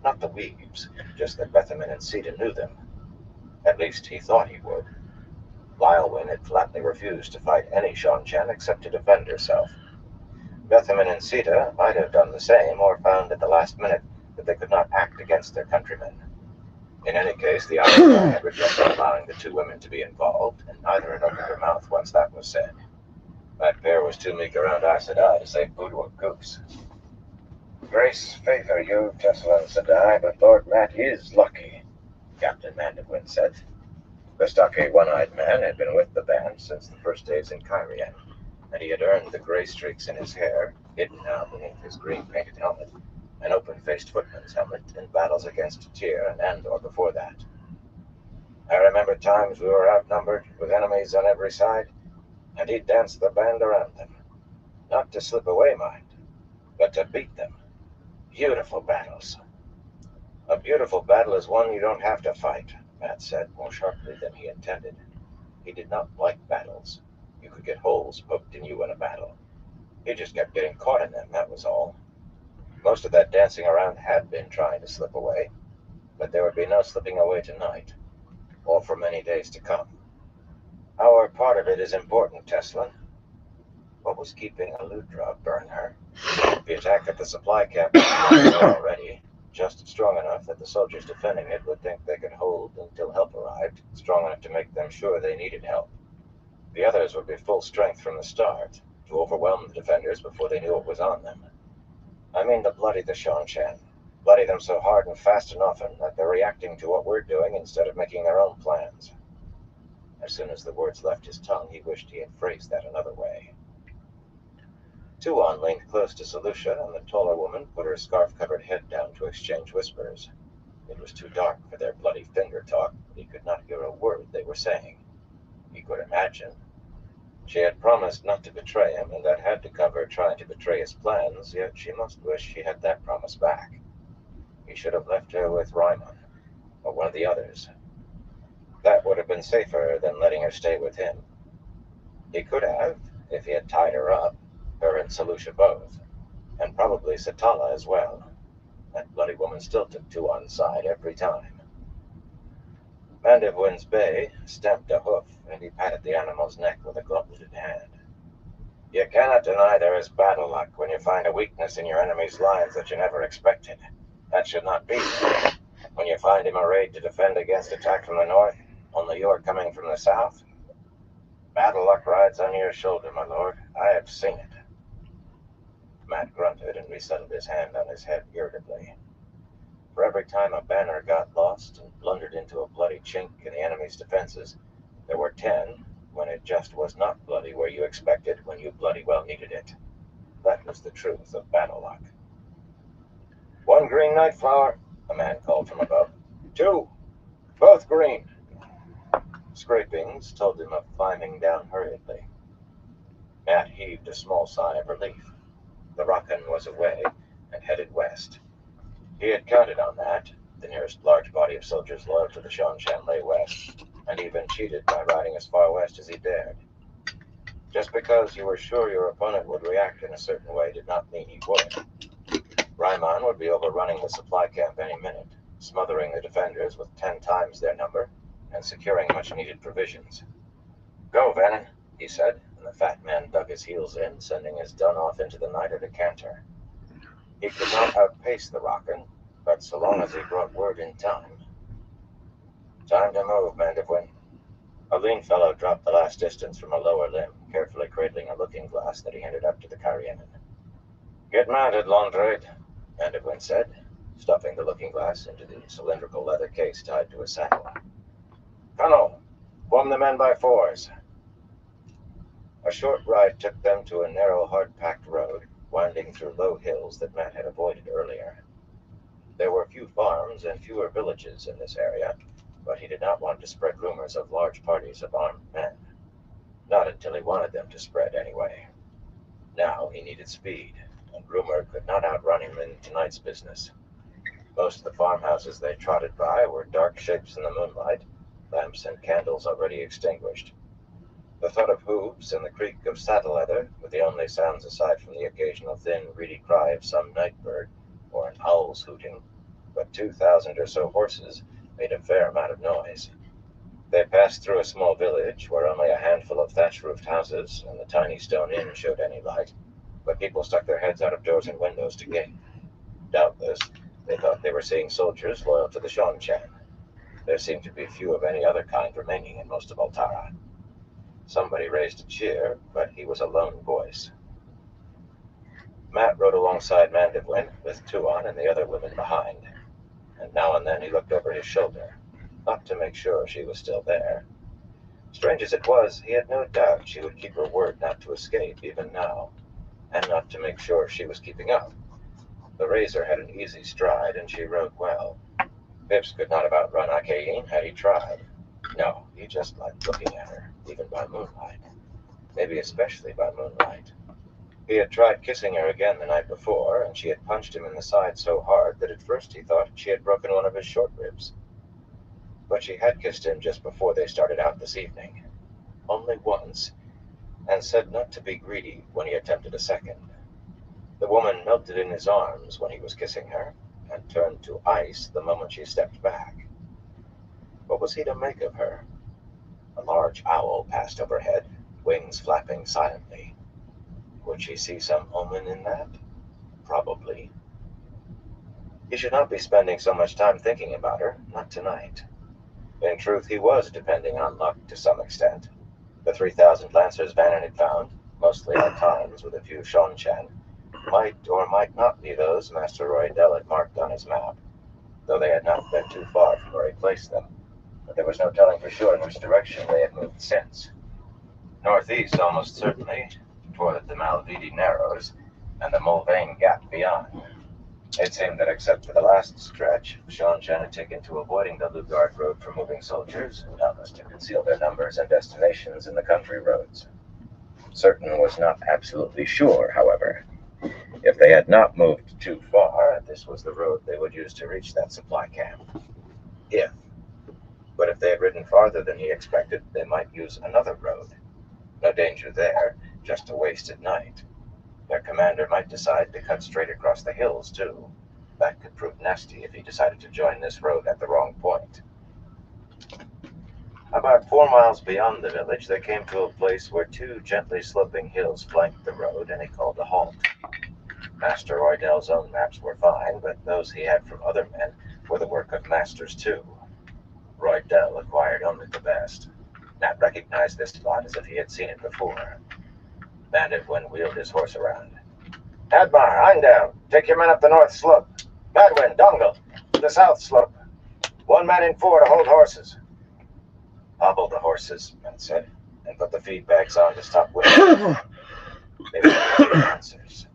Not the weaves, just that Bethaman and Sita knew them. At least he thought he would. Lylewyn had flatly refused to fight any Shan except to defend herself. Bethaman and Sita might have done the same, or found at the last minute that they could not act against their countrymen. In any case, the Irish had rejected allowing the two women to be involved, and neither had opened her mouth once that was said. That pair was too meek around Aes Sedai to say boo to a goose. Grace favor you, Tesla and Sedai, but Lord Matt is lucky, Captain Mandeville said. The stocky, one-eyed man had been with the band since the first days in Kyrian, and he had earned the gray streaks in his hair, hidden now beneath his green-painted helmet, an open-faced footman's helmet, in battles against Tyr and Andor before that. I remember times we were outnumbered, with enemies on every side, and he'd dance the band around them. Not to slip away, mind, but to beat them. Beautiful battles. A beautiful battle is one you don't have to fight, Matt said more sharply than he intended. He did not like battles. You could get holes poked in you in a battle. He just kept getting caught in them, that was all. Most of that dancing around had been trying to slip away, but there would be no slipping away tonight, or for many days to come. Our part of it is important, Tesla. What was keeping Aludra Bernher? The attack at the supply camp was already, just strong enough that the soldiers defending it would think they could hold until help arrived, strong enough to make them sure they needed help. The others would be full strength from the start, to overwhelm the defenders before they knew what was on them. I mean to bloody the Shan. Bloody them so hard and fast and often that they're reacting to what we're doing instead of making their own plans. As soon as the words left his tongue, he wished he had phrased that another way. Tuon leaned close to Selucia, and the taller woman put her scarf-covered head down to exchange whispers. It was too dark for their bloody finger talk, but he could not hear a word they were saying. He could imagine. She had promised not to betray him, and that had to cover trying to betray his plans, yet she must wish she had that promise back. He should have left her with Ryman, or one of the others. That would have been safer than letting her stay with him. He could have, if he had tied her up, her and Selucia both, and probably Satala as well. That bloody woman still took Tuon's side every time. Mandevwin's bay stamped a hoof, and he patted the animal's neck with a gauntleted hand. You cannot deny there is battle luck when you find a weakness in your enemy's lines that you never expected. That should not be. When you find him arrayed to defend against attack from the north, only you are coming from the south. Battle luck rides on your shoulder, my lord. I have seen it. Matt grunted and resettled his hand on his head irritably. For every time a banner got lost and blundered into a bloody chink in the enemy's defenses, there were 10 when it just was not bloody where you expected when you bloody well needed it. That was the truth of battle luck. One green night flower, a man called from above. Two, both green. Scrapings told him of climbing down hurriedly. Matt heaved a small sigh of relief. The Rockin was away and headed west. He had counted on that. The nearest large body of soldiers loyal to the Shan lay west, and even cheated by riding as far west as he dared. Just because you were sure your opponent would react in a certain way did not mean he would. Ryman would be overrunning the supply camp any minute, smothering the defenders with 10 times their number, and securing much-needed provisions. Go, Vannon, he said, and the fat man dug his heels in, sending his dun off into the night at a canter. He could not outpace the Rockin, but so long as he brought word in time. Time to move, Mandevwin. A lean fellow dropped the last distance from a lower limb, carefully cradling a looking-glass that he handed up to the Carrienan. Get mounted, Londrade, Mandevwin said, stuffing the looking-glass into the cylindrical leather case tied to his saddle. Colonel, form the men by fours. A short ride took them to a narrow, hard-packed road, winding through low hills that Matt had avoided earlier. There were few farms and fewer villages in this area, but he did not want to spread rumors of large parties of armed men. Not until he wanted them to spread, anyway. Now he needed speed, and rumor could not outrun him in tonight's business. Most of the farmhouses they trotted by were dark shapes in the moonlight, lamps and candles already extinguished. The thud of hooves and the creak of saddle leather were the only sounds aside from the occasional thin, reedy cry of some night bird or an owl's hooting, but 2,000 or so horses made a fair amount of noise. They passed through a small village where only a handful of thatch-roofed houses and the tiny stone inn showed any light, but people stuck their heads out of doors and windows to gape. Doubtless, they thought they were seeing soldiers loyal to the Shonchan. There seemed to be few of any other kind remaining in most of Altara. Somebody raised a cheer, but he was a lone voice. Matt rode alongside Mandevwin, with Tuon and the other women behind, and now and then he looked over his shoulder, not to make sure she was still there. Strange as it was, he had no doubt she would keep her word not to escape even now, and not to make sure she was keeping up. The Razor had an easy stride, and she rode well. Bibbs could not have outrun Achain had he tried. No, he just liked looking at her, even by moonlight. Maybe especially by moonlight. He had tried kissing her again the night before, and she had punched him in the side so hard that at first he thought she had broken one of his short ribs. But she had kissed him just before they started out this evening. Only once, and said not to be greedy when he attempted a second. The woman melted in his arms when he was kissing her, and turned to ice the moment she stepped back. What was he to make of her? A large owl passed overhead, wings flapping silently. Would she see some omen in that? Probably. He should not be spending so much time thinking about her, not tonight. In truth, he was depending on luck to some extent. The 3,000 lancers Vannon had found, mostly Altans with a few Shonchan, might or might not be those Master Roydell had marked on his map, though they had not been too far from where he placed them. But there was no telling for sure in which direction they had moved since. Northeast, almost certainly, toward the Malvidi Narrows and the Mulvane Gap beyond. It seemed that except for the last stretch, Shonchan had taken to avoiding the Lugard Road for moving soldiers, doubtless to conceal their numbers and destinations in the country roads. Certain was not absolutely sure, however. If they had not moved too far, this was the road they would use to reach that supply camp. If. But if they had ridden farther than he expected, they might use another road. No danger there, just a wasted night. Their commander might decide to cut straight across the hills, too. That could prove nasty if he decided to join this road at the wrong point. About 4 miles beyond the village, they came to a place where 2 gently sloping hills flanked the road, and he called a halt. Master Roydell's own maps were fine, but those he had from other men were the work of masters, too. Roydell acquired only the best. Nat recognized this spot as if he had seen it before. Mandevwin wheeled his horse around. Admar, Eindown, take your men up the north slope. Badwin, Dongle, the south slope. 1 man in 4 to hold horses. Hobble the horses, men said, and put the feed bags on to stop wind. They would be lancers.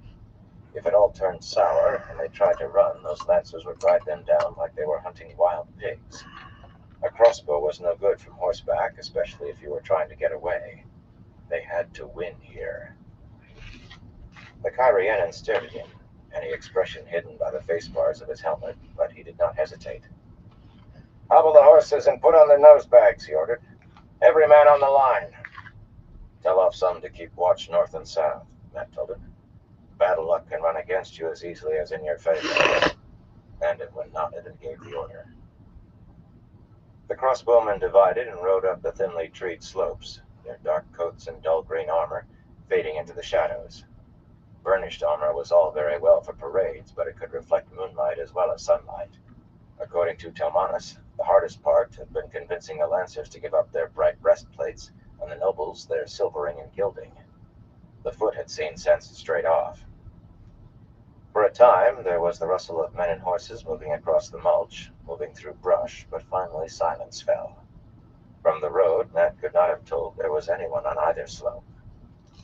If it all turned sour and they tried to run, those lancers would ride them down like they were hunting wild pigs. A crossbow was no good from horseback, especially if you were trying to get away. They had to win here. The Kyrianan stared at him, any expression hidden by the face bars of his helmet, but he did not hesitate. Hobble the horses and put on their nose bags, he ordered. Every man on the line. Tell off some to keep watch north and south, Matt told him. Battle luck can run against you as easily as in your favor. Mandevwin nodded and gave the order. The crossbowmen divided and rode up the thinly treed slopes, their dark coats and dull green armor fading into the shadows. Burnished armor was all very well for parades, but it could reflect moonlight as well as sunlight. According to Telmanus, the hardest part had been convincing the lancers to give up their bright breastplates and the nobles their silvering and gilding. The foot had seen sense straight off. For a time, there was the rustle of men and horses moving across the mulch, moving through brush, but finally silence fell. From the road, Matt could not have told there was anyone on either slope.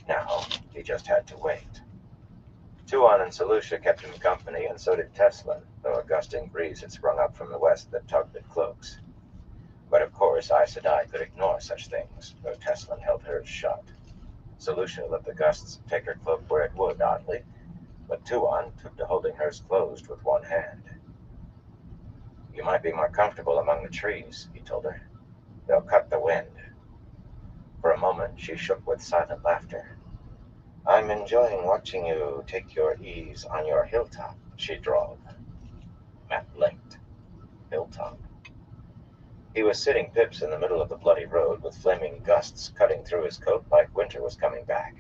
Now, he just had to wait. Tuon and Selucia kept him company, and so did Teslin, though a gusting breeze had sprung up from the west that tugged at cloaks. But of course, Aes Sedai could ignore such things, though Teslin held hers shut. Selucia let the gusts take her cloak where it would, oddly, but Tuon took to holding hers closed with one hand. You might be more comfortable among the trees, he told her. They'll cut the wind. For a moment, she shook with silent laughter. I'm enjoying watching you take your ease on your hilltop, she drawled. Matt blinked. He was sitting pips in the middle of the bloody road with flaming gusts cutting through his coat like winter was coming back.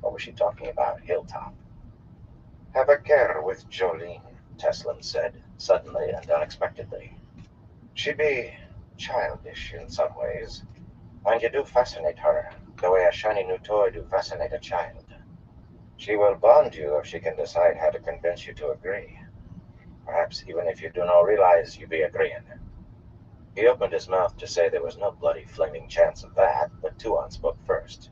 What was she talking about? Hilltop. Have a care with Jolene, Teslin said, suddenly and unexpectedly. She be childish in some ways, and you do fascinate her, the way a shiny new toy do fascinate a child. She will bond you if she can decide how to convince you to agree. Perhaps even if you do not realize you be agreeing. He opened his mouth to say there was no bloody flaming chance of that, but Tuan spoke first.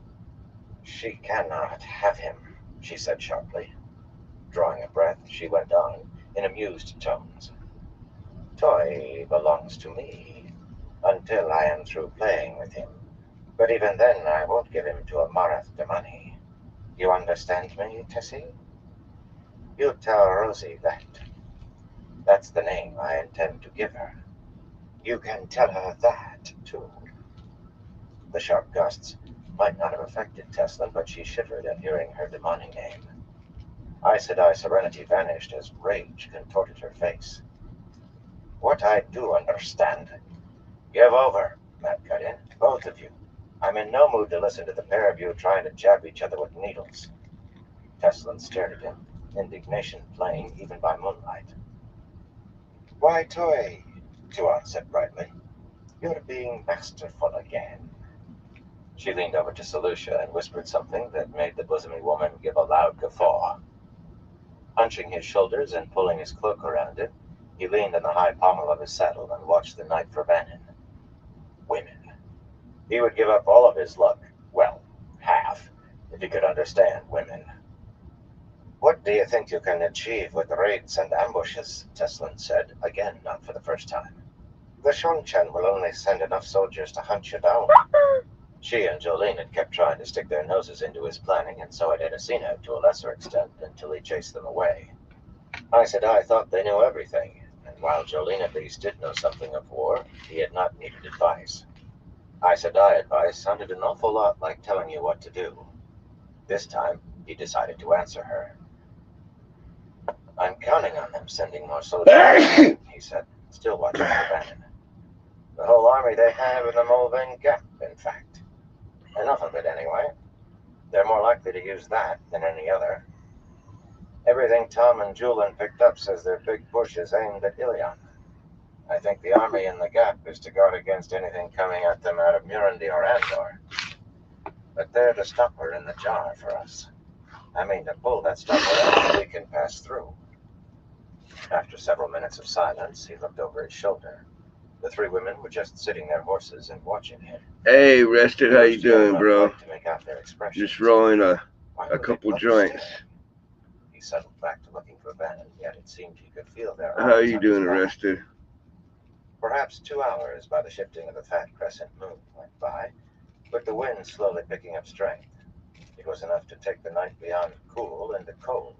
She cannot have him, she said sharply. Drawing a breath, she went on, in amused tones. Toy belongs to me, until I am through playing with him. But even then I won't give him to a Marath Damani. You understand me, Tessie? You tell Rosie that. That's the name I intend to give her. You can tell her that, too. The sharp gusts might not have affected Teslin, but she shivered at hearing her demonic name. Aes Sedai serenity vanished as rage contorted her face. What I do understand. Give over, Matt cut in. Both of you. I'm in no mood to listen to the pair of you trying to jab each other with needles. Teslin stared at him, indignation plain even by moonlight. Why, Toy, Tuan said brightly. You're being masterful again. She leaned over to Selucia and whispered something that made the bosomy woman give a loud guffaw. Hunching his shoulders and pulling his cloak around him, he leaned on the high pommel of his saddle and watched the night for Vannon. Women. He would give up all of his luck, well, half, if he could understand women. What do you think you can achieve with raids and ambushes? Teslin said, again not for the first time. The Shongchen will only send enough soldiers to hunt you down. She and Jolene had kept trying to stick their noses into his planning, and so had Edicina to a lesser extent until he chased them away. Aes Sedai thought they knew everything, and while Jolene at least did know something of war, he had not needed advice. Aes Sedai advice sounded an awful lot like telling you what to do. This time, he decided to answer her. I'm counting on them sending more soldiers, he said, still watching for Bannon. The whole army they have in the Mulvane Gap, in fact. Enough of it, anyway. They're more likely to use that than any other. Everything Tom and Julian picked up says their big push is aimed at Ilion. I think the army in the Gap is to guard against anything coming at them out of Murundi or Andor. But they're the stopper in the jar for us. I mean, to pull that stopper out, we can pass through. After several minutes of silence, he looked over his shoulder. The three women were just sitting their horses and watching him. Hey, Rested, how you doing, bro? To make out their Just rolling a couple joints. He settled back to looking for Bannon, yet it seemed he could feel their eyes. How are you doing, Rested? Perhaps 2 hours by the shifting of the fat crescent moon went by, with the wind slowly picking up strength. It was enough to take the night beyond cool into cold.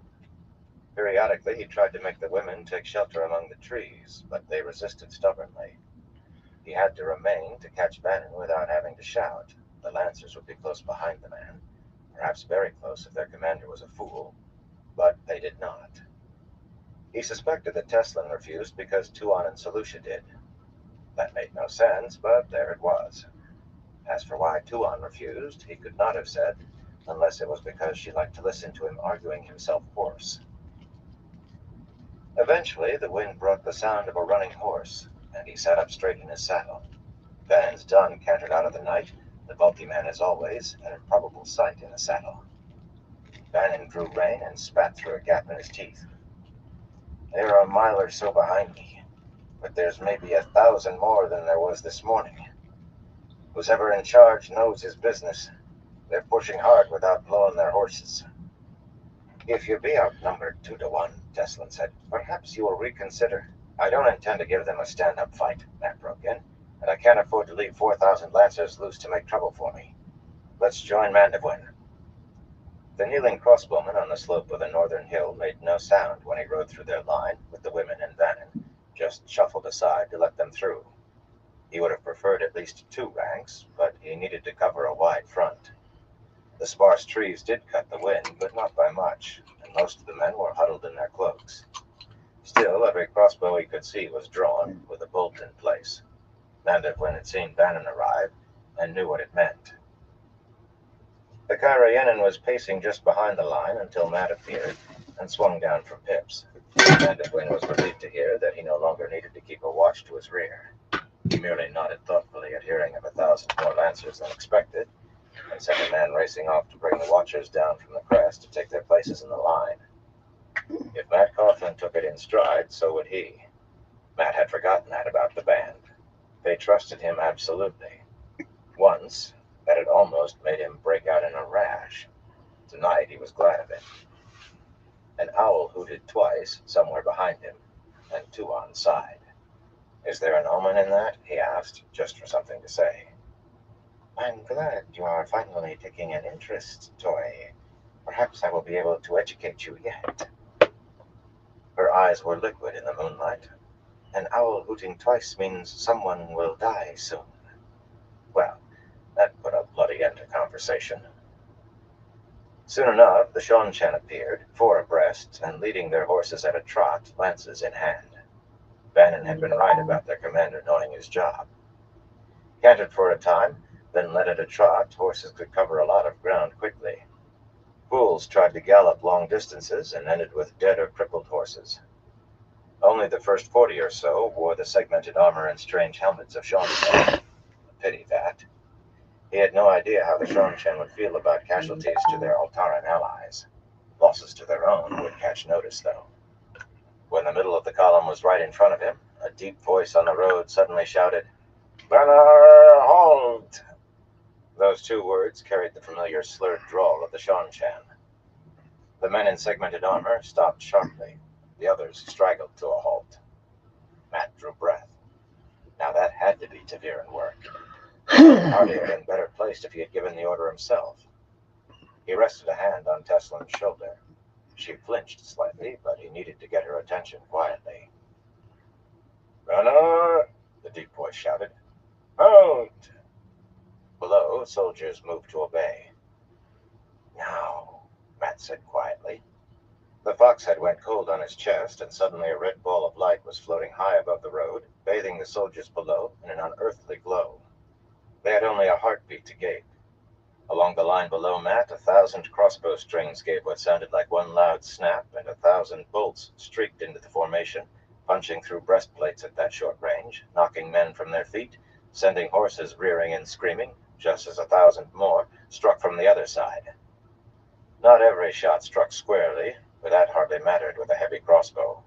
Periodically, he tried to make the women take shelter among the trees, but they resisted stubbornly. He had to remain to catch Bannon without having to shout. The Lancers would be close behind the man, perhaps very close if their commander was a fool, but they did not. He suspected that Teslin refused because Tuan and Selucia did. That made no sense, but there it was. As for why Tuan refused, he could not have said, unless it was because she liked to listen to him arguing himself hoarse. Eventually, the wind brought the sound of a running horse, and he sat up straight in his saddle. Bannon's dun cantered out of the night, the bulky man as always, an improbable sight in the saddle. Bannon drew rein and spat through a gap in his teeth. They're a mile or so behind me, but there's maybe 1,000 more than there was this morning. Who's ever in charge knows his business. They're pushing hard without blowing their horses. If you be outnumbered 2-1, Teslin said, perhaps you will reconsider. I don't intend to give them a stand-up fight, Matt broke in, and I can't afford to leave 4,000 Lancers loose to make trouble for me. Let's join Mandevwin. The kneeling crossbowman on the slope of the northern hill made no sound when he rode through their line with the women and Vannon, just shuffled aside to let them through. He would have preferred at least 2 ranks, but he needed to cover a wide front. The sparse trees did cut the wind, but not by much, and most of the men were huddled in their cloaks. Still, every crossbow he could see was drawn, with a bolt in place. Mandevlin had seen Bannon arrive and knew what it meant. The Kyrienin was pacing just behind the line until Matt appeared and swung down from Pips. Mandevlin was relieved to hear that he no longer needed to keep a watch to his rear. He merely nodded thoughtfully at hearing of 1,000 more Lancers than expected, and sent a man racing off to bring the watchers down from the crest to take their places in the line. If Matt Coughlin took it in stride, so would he. Matt had forgotten that about the band. They trusted him absolutely. Once, that had almost made him break out in a rash. Tonight, he was glad of it. An owl hooted twice, somewhere behind him, and Tuan sighed. Is there an omen in that? He asked, just for something to say. I'm glad you are finally taking an interest, Toy. Perhaps I will be able to educate you yet. Her eyes were liquid in the moonlight. An owl hooting twice means someone will die soon. Well, that put a bloody end to conversation. Soon enough, the Seanchan appeared, 4 abreast, and leading their horses at a trot, lances in hand. Bannon had been right about their commander knowing his job. Cantered for a time, then led at a trot, horses could cover a lot of ground quickly. Fools tried to gallop long distances and ended with dead or crippled horses. Only the first 40 or so wore the segmented armor and strange helmets of Seanchan. Pity that. He had no idea how the Seanchan would feel about casualties to their Altaran allies. Losses to their own would catch notice, though. When the middle of the column was right in front of him, a deep voice on the road suddenly shouted, "Banner, halt!" Those 2 words carried the familiar slurred drawl of the Seanchan. The men in segmented armor stopped sharply. The others straggled to a halt. Matt drew breath. Now that had to be Taviran work. He would hardly have been better placed if he had given the order himself. He rested a hand on Teslin's shoulder. She flinched slightly, but he needed to get her attention quietly. "Banner!" the deep voice shouted. "Out!" Below, soldiers moved to obey. "Now," Matt said quietly. The foxhead went cold on his chest, and suddenly a red ball of light was floating high above the road, bathing the soldiers below in an unearthly glow. They had only a heartbeat to gape. Along the line below Matt, 1,000 crossbow strings gave what sounded like one loud snap, and 1,000 bolts streaked into the formation, punching through breastplates at that short range, knocking men from their feet, sending horses rearing and screaming, just as 1,000 more struck from the other side. Not every shot struck squarely, but that hardly mattered with a heavy crossbow.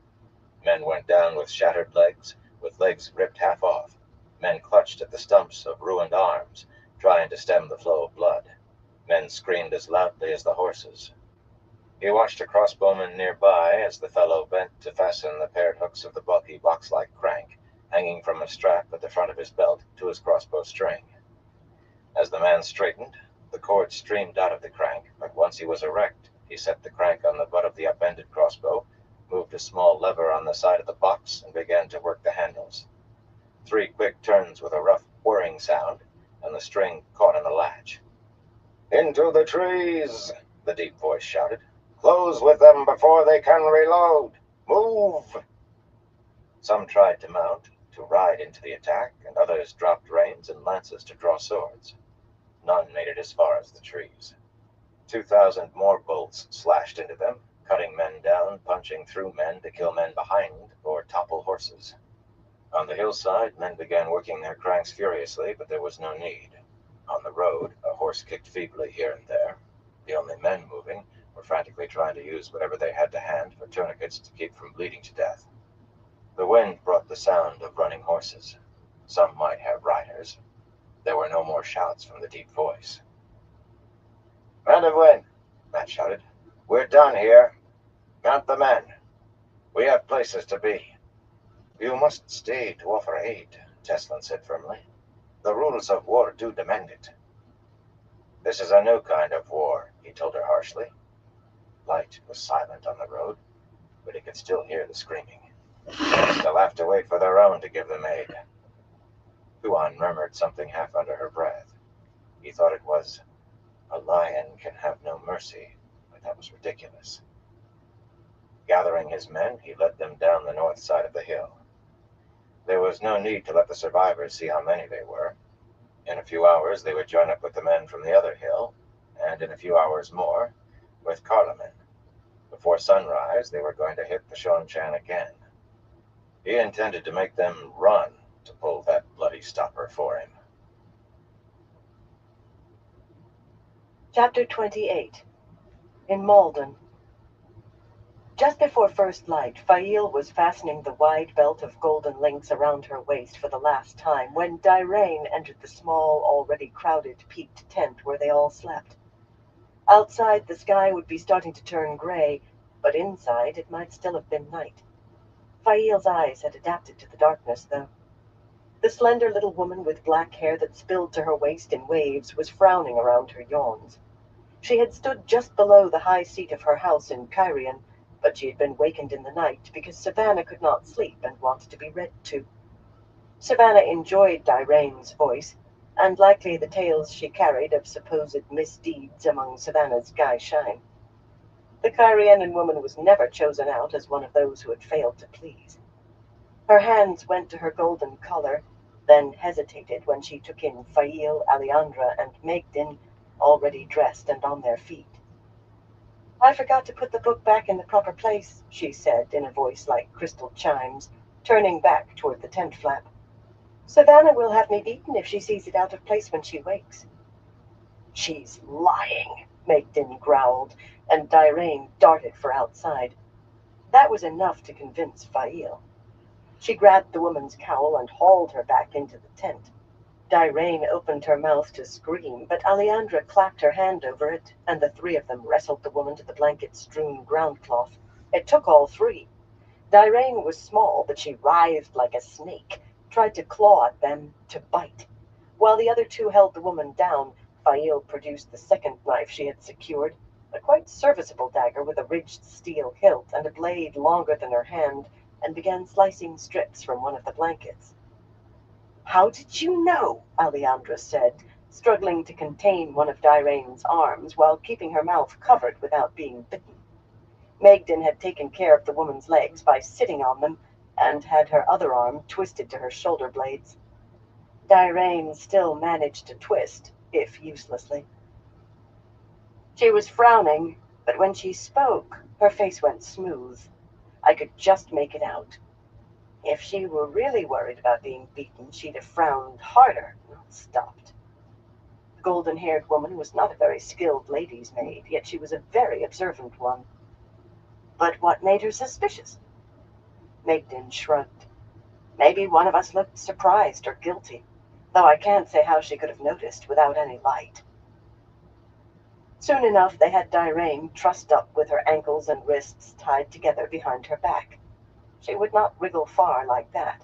Men went down with shattered legs, with legs ripped half off. Men clutched at the stumps of ruined arms, trying to stem the flow of blood. Men screamed as loudly as the horses. He watched a crossbowman nearby as the fellow bent to fasten the paired hooks of the bulky box-like crank, hanging from a strap at the front of his belt, to his crossbow string. As the man straightened, the cord streamed out of the crank, but once he was erect, he set the crank on the butt of the upended crossbow, moved a small lever on the side of the box, and began to work the handles. 3 quick turns with a rough whirring sound, and the string caught in the latch. "Into the trees!" the deep voice shouted. "Close with them before they can reload! Move!" Some tried to mount, to ride into the attack, and others dropped reins and lances to draw swords. None made it as far as the trees. 2,000 more bolts slashed into them, cutting men down, punching through men to kill men behind or topple horses. On the hillside, men began working their cranks furiously, but there was no need. On the road, a horse kicked feebly here and there. The only men moving were frantically trying to use whatever they had to hand for tourniquets to keep from bleeding to death. The wind brought the sound of running horses. Some might have riders. There were no more shouts from the deep voice. "Mandevlin!" Matt shouted. "We're done here. Mount the men. We have places to be." "You must stay to offer aid," Teslin said firmly. "The rules of war do demand it." "This is a new kind of war," he told her harshly. Light was silent on the road, but he could still hear the screaming. "They'll have to wait for their own to give them aid." Tuan murmured something half under her breath. He thought it was, "A lion can have no mercy," but that was ridiculous. Gathering his men, he led them down the north side of the hill. There was no need to let the survivors see how many they were. In a few hours they would join up with the men from the other hill, and in a few hours more with Carloman. Before sunrise they were going to hit the Shonchan again. He intended to make them run to pull that bloody stopper for him. Chapter 28. In Malden. Just before first light, Fail was fastening the wide belt of golden links around her waist for the last time when Diraine entered the small, already crowded, peaked tent where they all slept. Outside, the sky would be starting to turn gray, but inside it might still have been night. Fail's eyes had adapted to the darkness, though. The slender little woman with black hair that spilled to her waist in waves was frowning around her yawns. She had stood just below the high seat of her house in Kyrian, but she had been wakened in the night because Savannah could not sleep and wanted to be read to. Savannah enjoyed Diraine's voice, and likely the tales she carried of supposed misdeeds among Savannah's Guy Shine. The Kyrianan woman was never chosen out as one of those who had failed to please. Her hands went to her golden collar, then hesitated when she took in Fail, Aleandra, and Megdin, already dressed and on their feet. "I forgot to put the book back in the proper place," she said in a voice like crystal chimes, turning back toward the tent flap. "Savannah will have me beaten if she sees it out of place when she wakes." "She's lying," Megdin growled, and Diraine darted for outside. That was enough to convince Fail. She grabbed the woman's cowl and hauled her back into the tent. Diraine opened her mouth to scream, but Aleandra clapped her hand over it, and the three of them wrestled the woman to the blanket-strewn ground cloth. It took all three. Diraine was small, but she writhed like a snake, tried to claw at them, to bite. While the other two held the woman down, Fail produced the second knife she had secured, a quite serviceable dagger with a ridged steel hilt and a blade longer than her hand, and began slicing strips from one of the blankets. "How did you know?" Aleandra said, struggling to contain one of Diraine's arms while keeping her mouth covered without being bitten. Megdin had taken care of the woman's legs by sitting on them and had her other arm twisted to her shoulder blades. Diraine still managed to twist, if uselessly. She was frowning, but when she spoke, her face went smooth. I could just make it out. If she were really worried about being beaten, she'd have frowned harder, not stopped. The golden-haired woman was not a very skilled lady's maid, yet she was a very observant one. But what made her suspicious? Megdin shrugged. Maybe one of us looked surprised or guilty, though I can't say how she could have noticed without any light. Soon enough they had Diraine trussed up with her ankles and wrists tied together behind her back. She would not wriggle far like that.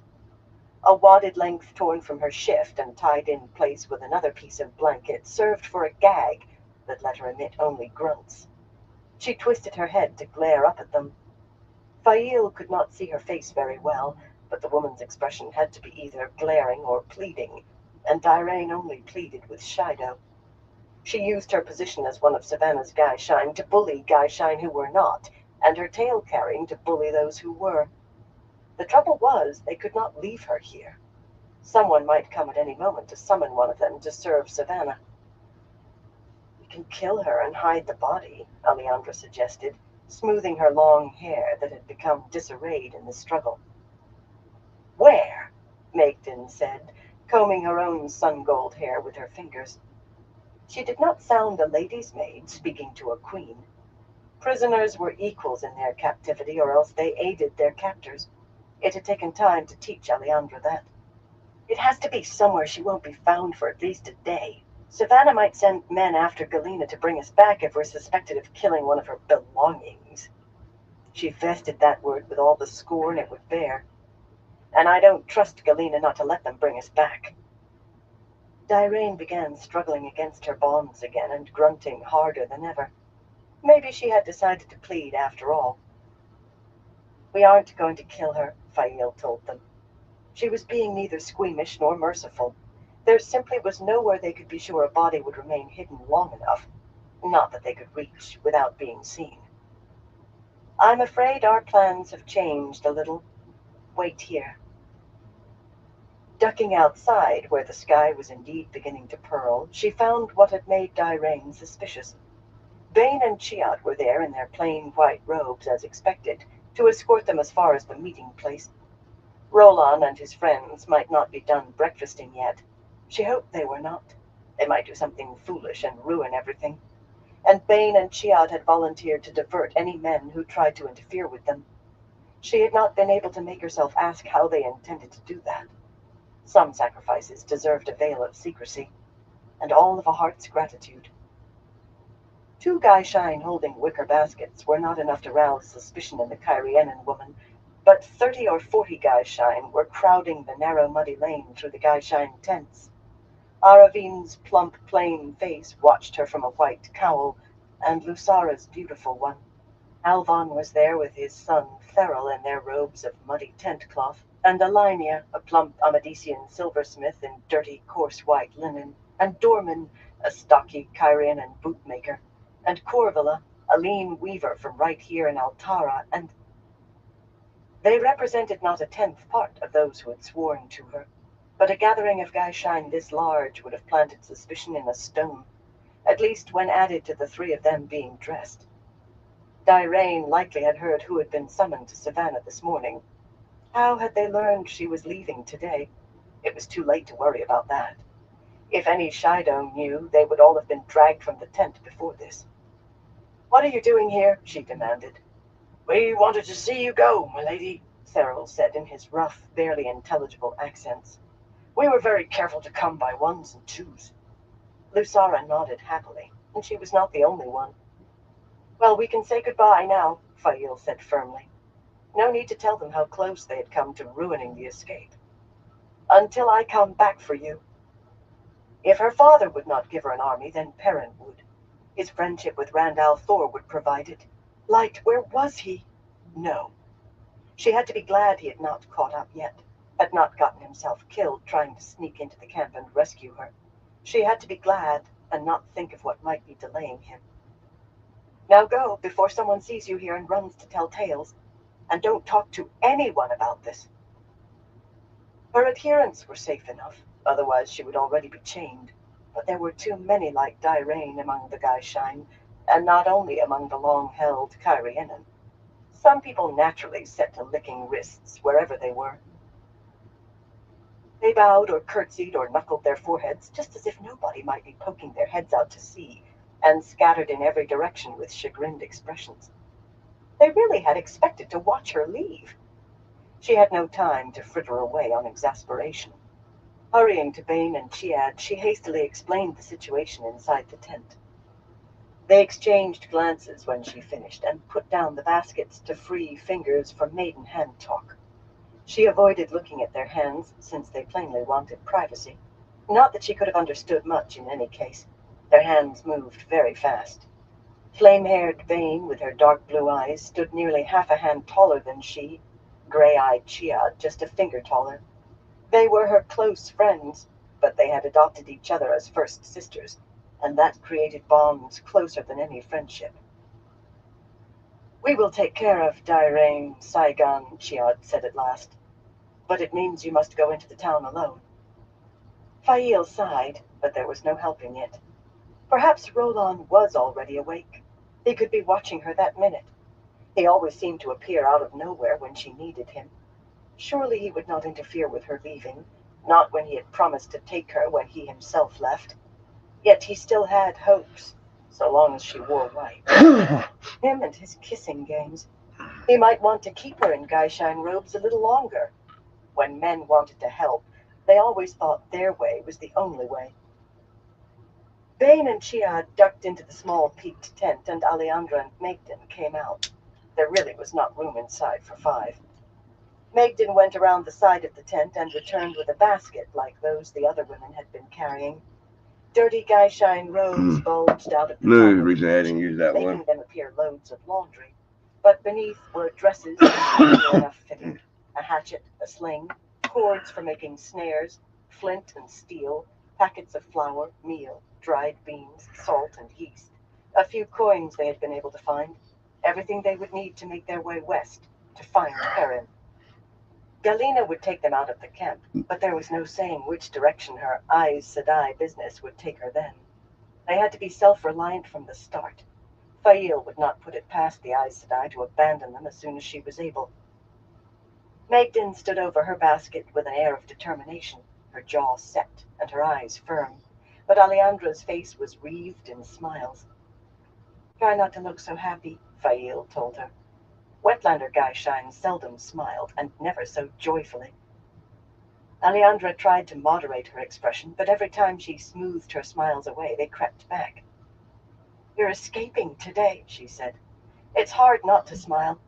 A wadded length torn from her shift and tied in place with another piece of blanket served for a gag that let her emit only grunts. She twisted her head to glare up at them. Fail could not see her face very well, but the woman's expression had to be either glaring or pleading, and Diraine only pleaded with Shido. She used her position as one of Savannah's Guy Shine to bully Guy Shine who were not, and her tale carrying to bully those who were. The trouble was, they could not leave her here. Someone might come at any moment to summon one of them to serve Savannah. "We can kill her and hide the body," Aleandra suggested, smoothing her long hair that had become disarrayed in the struggle. "Where?" Megdin said, combing her own sun-gold hair with her fingers. She did not sound a lady's maid speaking to a queen. Prisoners were equals in their captivity, or else they aided their captors. It had taken time to teach Aleandra that. "It has to be somewhere she won't be found for at least a day. Savannah might send men after Galena to bring us back if we're suspected of killing one of her belongings." She vested that word with all the scorn it would bear. "And I don't trust Galena not to let them bring us back." Diraine began struggling against her bonds again and grunting harder than ever. Maybe she had decided to plead after all. "We aren't going to kill her," Fail told them. She was being neither squeamish nor merciful. There simply was nowhere they could be sure a body would remain hidden long enough. Not that they could reach without being seen. "I'm afraid our plans have changed a little. Wait here." Ducking outside, where the sky was indeed beginning to pearl, she found what had made Dirain suspicious. Bane and Chiat were there in their plain white robes, as expected, to escort them as far as the meeting place. Roland and his friends might not be done breakfasting yet. She hoped they were not. They might do something foolish and ruin everything. And Bane and Chiat had volunteered to divert any men who tried to interfere with them. She had not been able to make herself ask how they intended to do that. Some sacrifices deserved a veil of secrecy, and all of a heart's gratitude. Two Gaishain holding wicker baskets were not enough to rouse suspicion in the Kyrianan woman, but 30 or 40 Gaishain were crowding the narrow muddy lane through the Gaishain tents. Aravine's plump, plain face watched her from a white cowl, and Lusara's beautiful one. Alvon was there with his son Ferrell in their robes of muddy tent cloth, and Alinea, a plump Amadisian silversmith in dirty, coarse white linen, and Dorman, a stocky Kyrianan bootmaker, and Corvilla, a lean weaver from right here in Altara, and they represented not a tenth part of those who had sworn to her. But a gathering of Gaishain this large would have planted suspicion in a stone, at least when added to the three of them being dressed. Dirain likely had heard who had been summoned to Savannah this morning. How had they learned she was leaving today? It was too late to worry about that. If any Shido knew, they would all have been dragged from the tent before this. "What are you doing here?" she demanded. "We wanted to see you go, my lady," Ferrell said in his rough, barely intelligible accents. "We were very careful to come by ones and twos." Lusara nodded happily, and she was not the only one. "Well, we can say goodbye now," Fail said firmly. No need to tell them how close they had come to ruining the escape. "Until I come back for you." If her father would not give her an army, then Perrin would. His friendship with Randall Thor would provide it. Light, where was he? No. She had to be glad he had not caught up yet, had not gotten himself killed trying to sneak into the camp and rescue her. She had to be glad and not think of what might be delaying him. "Now go, before someone sees you here and runs to tell tales. And don't talk to anyone about this." Her adherents were safe enough, otherwise she would already be chained. But there were too many like Dirain among the Gaishain, and not only among the long-held Kyrianan. Some people naturally set to licking wrists wherever they were. They bowed or curtsied or knuckled their foreheads, just as if nobody might be poking their heads out to sea, and scattered in every direction with chagrined expressions. They really had expected to watch her leave. She had no time to fritter away on exasperation. Hurrying to Bane and Chiad, she hastily explained the situation inside the tent. They exchanged glances when she finished, and put down the baskets to free fingers for maiden hand talk. She avoided looking at their hands, since they plainly wanted privacy. Not that she could have understood much in any case. Their hands moved very fast. Flame-haired Bane, with her dark blue eyes, stood nearly half a hand taller than she, gray-eyed Chiad just a finger taller. They were her close friends, but they had adopted each other as first sisters, and that created bonds closer than any friendship. "We will take care of Dirain, Saigon," Chiad said at last. "But it means you must go into the town alone." Fail sighed, but there was no helping it. Perhaps Roland was already awake. He could be watching her that minute. He always seemed to appear out of nowhere when she needed him. Surely he would not interfere with her leaving, not when he had promised to take her when he himself left. Yet he still had hopes, so long as she wore white. Him and his kissing games. He might want to keep her in Gaishain robes a little longer. When men wanted to help, they always thought their way was the only way. Bane and Chiad ducked into the small peaked tent, and Aleandra and Magden came out. There really was not room inside for 5. Magden went around the side of the tent and returned with a basket like those the other women had been carrying. Dirty Gaishain robes bulged out of the No top of reason I each, didn't use that making one. them appear loads of laundry. But beneath were dresses near enough fitting, a hatchet, a sling, cords for making snares, flint and steel, packets of flour, meal, dried beans, salt and yeast, a few coins they had been able to find, everything they would need to make their way west, to find Perrin. Galina would take them out of the camp, but there was no saying which direction her Aes Sedai business would take her then. They had to be self-reliant from the start. Fail would not put it past the Aes Sedai to abandon them as soon as she was able. Magdalene stood over her basket with an air of determination, her jaw set and her eyes firm, but Aleandra's face was wreathed in smiles. Try not to look so happy, Fail told her. Wetlander Guyshine seldom smiled, and never so joyfully. Aleandra tried to moderate her expression, but every time she smoothed her smiles away, they crept back. You're escaping today, she said. It's hard not to smile.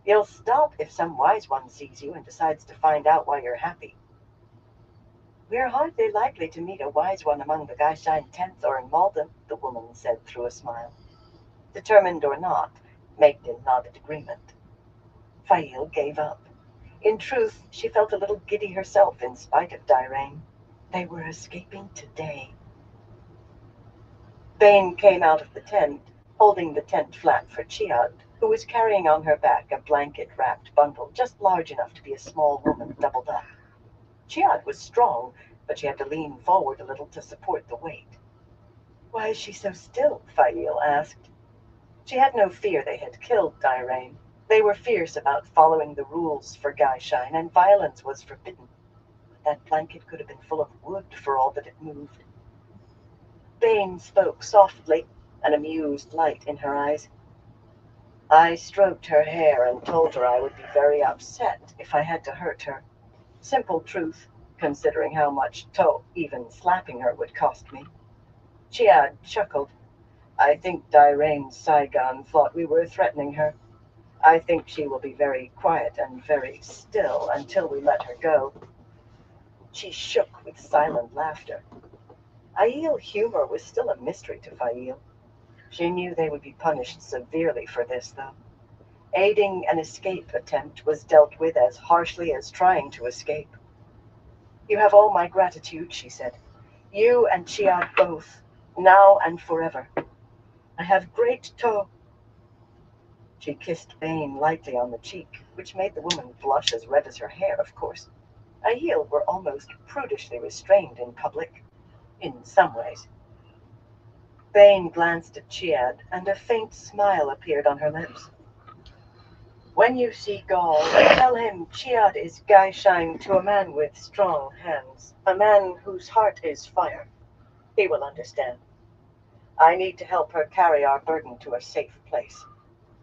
You'll stop if some wise one sees you and decides to find out why you're happy. We're hardly likely to meet a wise one among the Guyshine tents or in Malden, the woman said through a smile. Determined or not, Magdalene nodded agreement. Fail gave up. In truth, she felt a little giddy herself in spite of Dirain. They were escaping today. Bane came out of the tent, holding the tent flat for Chiad, who was carrying on her back a blanket-wrapped bundle just large enough to be a small woman doubled up. Chiad was strong, but she had to lean forward a little to support the weight. Why is she so still? Fail asked. She had no fear they had killed Dirain. They were fierce about following the rules for Guyshine, and violence was forbidden. But that blanket could have been full of wood for all that it moved. Bane spoke softly, an amused light in her eyes. I stroked her hair and told her I would be very upset if I had to hurt her. Simple truth, considering how much even slapping her would cost me. Chiad chuckled. I think Dirain Saigon thought we were threatening her. I think she will be very quiet and very still until we let her go. She shook with silent laughter. Aiel humor was still a mystery to Fail. She knew they would be punished severely for this, though. Aiding an escape attempt was dealt with as harshly as trying to escape. You have all my gratitude, she said. You and Chiad both, now and forever. I have great toe. She kissed Bane lightly on the cheek, which made the woman blush as red as her hair, of course. Aiel were almost prudishly restrained in public, in some ways. Bane glanced at Chiad, and a faint smile appeared on her lips. When you see Gaul, tell him Chiad is Guyshine to a man with strong hands, a man whose heart is fire. He will understand. I need to help her carry our burden to a safe place.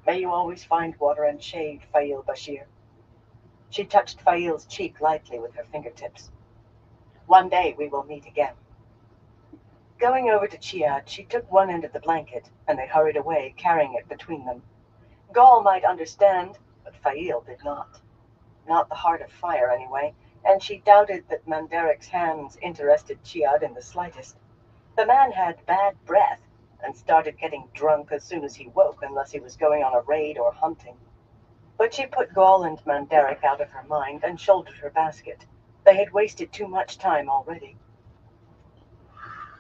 May you always find water and shade, Fail Bashir. She touched Fail's cheek lightly with her fingertips. One day we will meet again. Going over to Chiad, she took one end of the blanket, and they hurried away, carrying it between them. Gaul might understand, but Fail did not. Not the heart of fire, anyway, and she doubted that Manderek's hands interested Chiad in the slightest. The man had bad breath, and started getting drunk as soon as he woke, unless he was going on a raid or hunting. But she put Gaul and Manderek out of her mind and shouldered her basket. They had wasted too much time already.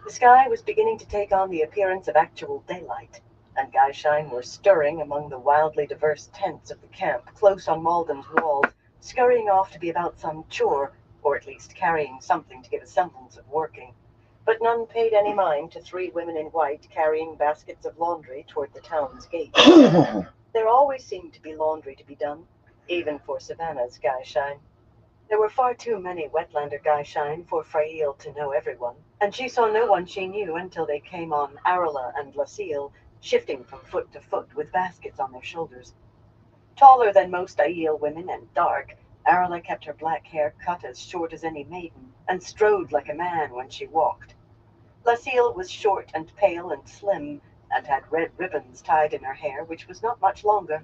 The sky was beginning to take on the appearance of actual daylight, and Guyshine were stirring among the wildly diverse tents of the camp close on Malden's walls, scurrying off to be about some chore, or at least carrying something to give a semblance of working. But none paid any mind to three women in white carrying baskets of laundry toward the town's gate. There always seemed to be laundry to be done, even for Savannah's Guyshine. There were far too many Wetlander Guyshine for Fail to know everyone, and she saw no one she knew until they came on Arla and Lacille, shifting from foot to foot with baskets on their shoulders. Taller than most Aiel women and dark, Arla kept her black hair cut as short as any maiden, and strode like a man when she walked. Lacille was short and pale and slim, and had red ribbons tied in her hair, which was not much longer.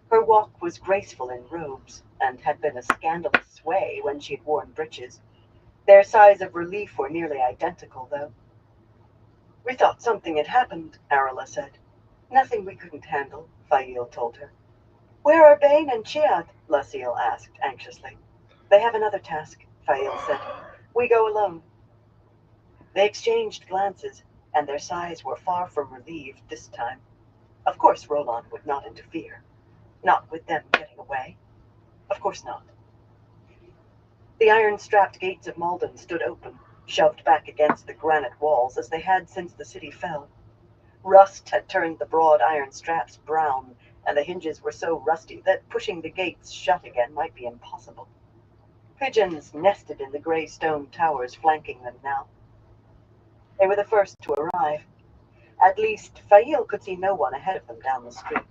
Her walk was graceful in robes, and had been a scandalous sway when she had worn breeches. Their sighs of relief were nearly identical, though. We thought something had happened, Arla said. Nothing we couldn't handle, Fail told her. Where are Bane and Chiad? Lacille asked anxiously. They have another task, Fail said. We go alone. They exchanged glances, and their sighs were far from relieved this time. Of course Roland would not interfere. Not with them getting away. Of course not. The iron-strapped gates of Malden stood open, shoved back against the granite walls as they had since the city fell. Rust had turned the broad iron straps brown, and the hinges were so rusty that pushing the gates shut again might be impossible. Pigeons nested in the grey stone towers flanking them now. They were the first to arrive. At least, Fail could see no one ahead of them down the street.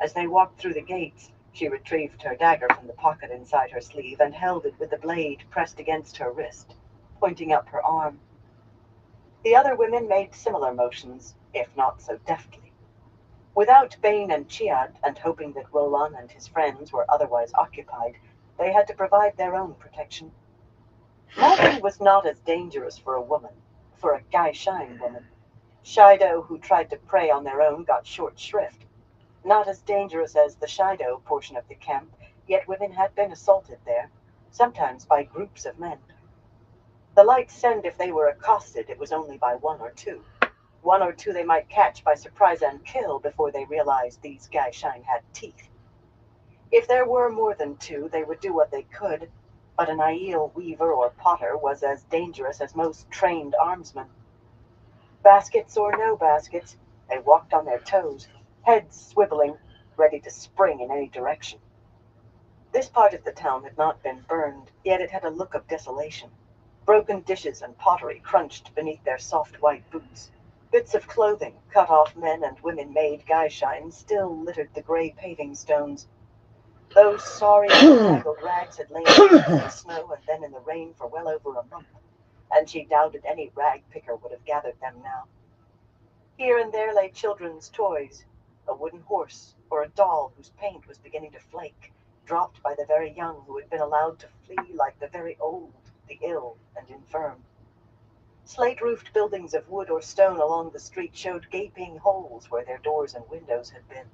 As they walked through the gates, she retrieved her dagger from the pocket inside her sleeve and held it with the blade pressed against her wrist, pointing up her arm. The other women made similar motions, if not so deftly. Without Bain and Chiad, and hoping that Roland and his friends were otherwise occupied, they had to provide their own protection. Malden was not as dangerous for a woman, for a Guy Shine woman. Shido who tried to prey on their own got short shrift. Not as dangerous as the Shido portion of the camp, yet women had been assaulted there, sometimes by groups of men. The lights said if they were accosted, it was only by one or two. One or two they might catch by surprise and kill before they realized these Guy Shine had teeth. If there were more than two, they would do what they could, but an Aiel weaver or potter was as dangerous as most trained armsmen. Baskets or no baskets, they walked on their toes, heads swiveling, ready to spring in any direction. This part of the town had not been burned, yet it had a look of desolation. Broken dishes and pottery crunched beneath their soft white boots. Bits of clothing, cut off men and women-made Guy Shine, still littered the grey paving stones. Those sorry, tangled rags had lain in the snow and then in the rain for well over a month, and she doubted any rag picker would have gathered them now. Here and there lay children's toys, a wooden horse or a doll whose paint was beginning to flake, dropped by the very young who had been allowed to flee like the very old, the ill and infirm. Slate-roofed buildings of wood or stone along the street showed gaping holes where their doors and windows had been.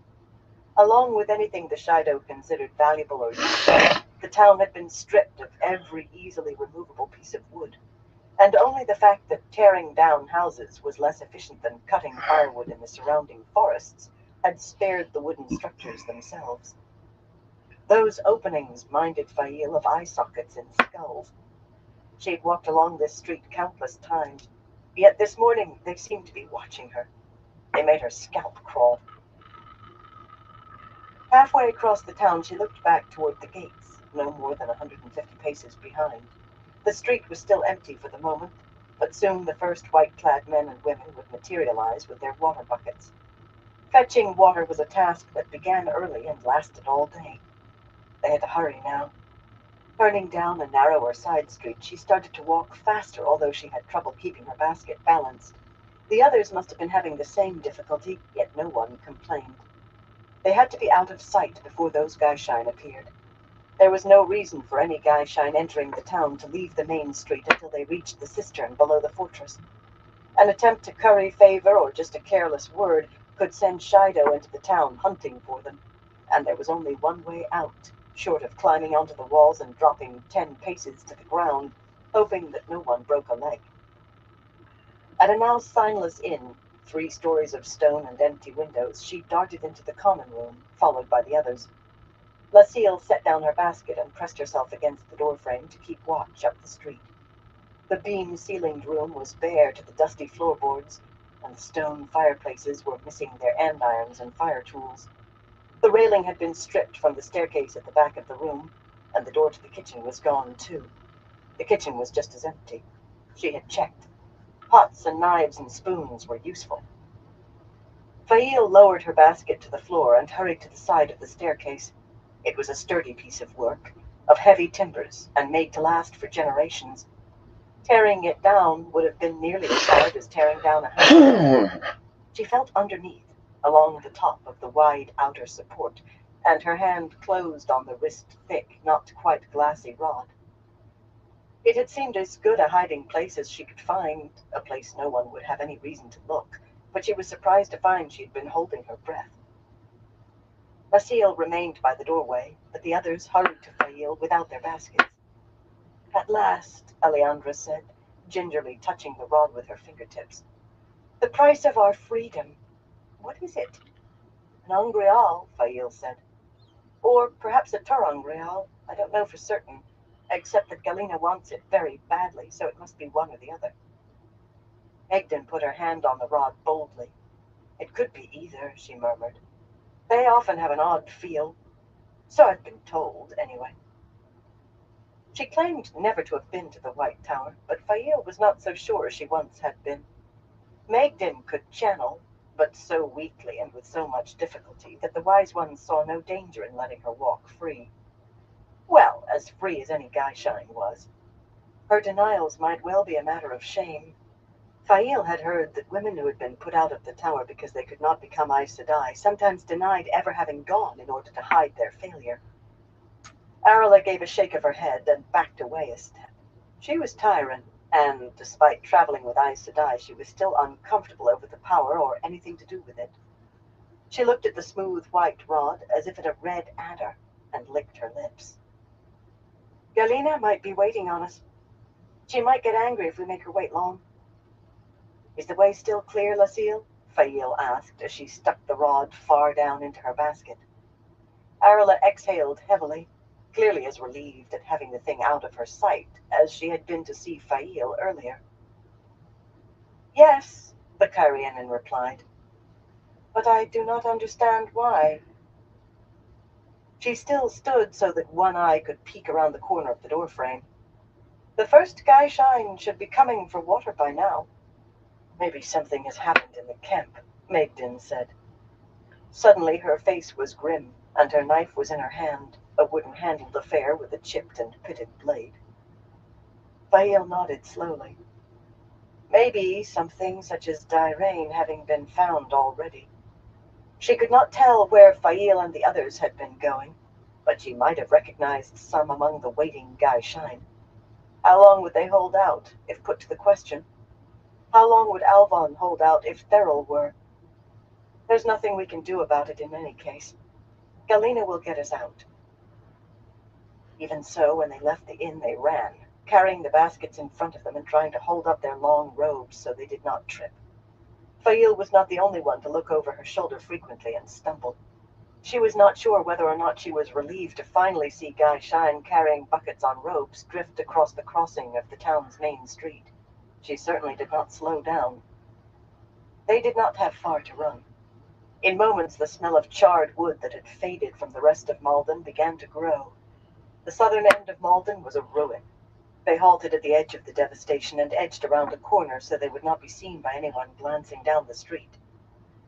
Along with anything the Shido considered valuable or useful, the town had been stripped of every easily removable piece of wood, and only the fact that tearing down houses was less efficient than cutting firewood in the surrounding forests had spared the wooden structures themselves. Those openings minded Fail of eye sockets in skulls. She had walked along this street countless times, yet this morning they seemed to be watching her. They made her scalp crawl. Halfway across the town, she looked back toward the gates, no more than 150 paces behind. The street was still empty for the moment, but soon the first white-clad men and women would materialize with their water buckets. Fetching water was a task that began early and lasted all day. They had to hurry now. Turning down a narrower side street, she started to walk faster, although she had trouble keeping her basket balanced. The others must have been having the same difficulty, yet no one complained. They had to be out of sight before those Guy Shine appeared. There was no reason for any Guy Shine entering the town to leave the main street until they reached the cistern below the fortress. An attempt to curry favor or just a careless word could send Shido into the town hunting for them, and there was only one way out, short of climbing onto the walls and dropping 10 paces to the ground, hoping that no one broke a leg. At a now signless inn, 3 stories of stone and empty windows, she darted into the common room, followed by the others. Lucille set down her basket and pressed herself against the doorframe to keep watch up the street. The beam-ceilinged room was bare to the dusty floorboards, and the stone fireplaces were missing their andirons and fire tools. The railing had been stripped from the staircase at the back of the room, and the door to the kitchen was gone too. The kitchen was just as empty. She had checked. Pots and knives and spoons were useful. Fail lowered her basket to the floor and hurried to the side of the staircase. It was a sturdy piece of work, of heavy timbers, and made to last for generations. Tearing it down would have been nearly as hard as tearing down a house. She felt underneath, along the top of the wide outer support, and her hand closed on the wrist-thick, not quite glassy rod. It had seemed as good a hiding place as she could find, a place no one would have any reason to look, but she was surprised to find she had been holding her breath. Lucille remained by the doorway, but the others hurried to Fail without their baskets. At last, Alejandra said, gingerly touching the rod with her fingertips. The price of our freedom. What is it? An Angreal, Fail said. Or perhaps a Turangreal. I don't know for certain. except that Galena wants it very badly, so it must be one or the other. Egden put her hand on the rod boldly. It could be either, she murmured. They often have an odd feel. So I've been told, anyway. She claimed never to have been to the White Tower, but Fail was not so sure she once had been. Magdin could channel, but so weakly and with so much difficulty that the wise ones saw no danger in letting her walk free. Well, as free as any Gaishine was. Her denials might well be a matter of shame. Fail had heard that women who had been put out of the tower because they could not become Aes Sedai sometimes denied ever having gone in order to hide their failure. Arla gave a shake of her head and backed away a step. She was Tyran, and despite traveling with Aes Sedai, she was still uncomfortable over the power or anything to do with it. She looked at the smooth white rod as if at a red adder and licked her lips. Galena might be waiting on us. She might get angry if we make her wait long. Is the way still clear, Lucille? Fail asked as she stuck the rod far down into her basket. Arla exhaled heavily, clearly as relieved at having the thing out of her sight as she had been to see Fail earlier. Yes, the Kyrianan replied, but I do not understand why. She still stood so that one eye could peek around the corner of the doorframe. The first Gaishine should be coming for water by now. Maybe something has happened in the camp, Magdin said. Suddenly her face was grim, and her knife was in her hand, a wooden-handled affair with a chipped and pitted blade. Fael nodded slowly. Maybe something such as Dyrain having been found already. She could not tell where Fael and the others had been going, but she might have recognized some among the waiting Gaishine. How long would they hold out, if put to the question? How long would Alvon hold out if Thurl were? There's nothing we can do about it in any case. Galena will get us out. Even so, when they left the inn, they ran, carrying the baskets in front of them and trying to hold up their long robes so they did not trip. Fail was not the only one to look over her shoulder frequently and stumble. She was not sure whether or not she was relieved to finally see Gaishine carrying buckets on ropes drift across the crossing of the town's main street. She certainly did not slow down. They did not have far to run. In moments, the smell of charred wood that had faded from the rest of Malden began to grow. The southern end of Malden was a ruin. They halted at the edge of the devastation and edged around a corner so they would not be seen by anyone glancing down the street.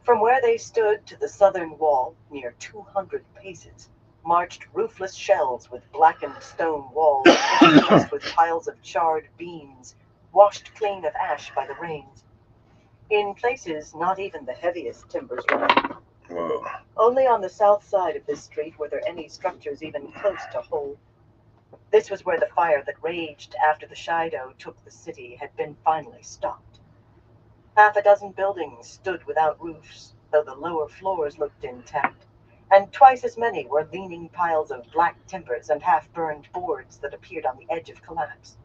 From where they stood to the southern wall, near 200 paces, marched roofless shells with blackened stone walls interspersed with piles of charred beams, washed clean of ash by the rains. In places, not even the heaviest timbers remained. Whoa. Only on the south side of this street were there any structures even close to whole. This was where the fire that raged after the Shido took the city had been finally stopped. Half a dozen buildings stood without roofs, though the lower floors looked intact, and twice as many were leaning piles of black timbers and half-burned boards that appeared on the edge of collapse.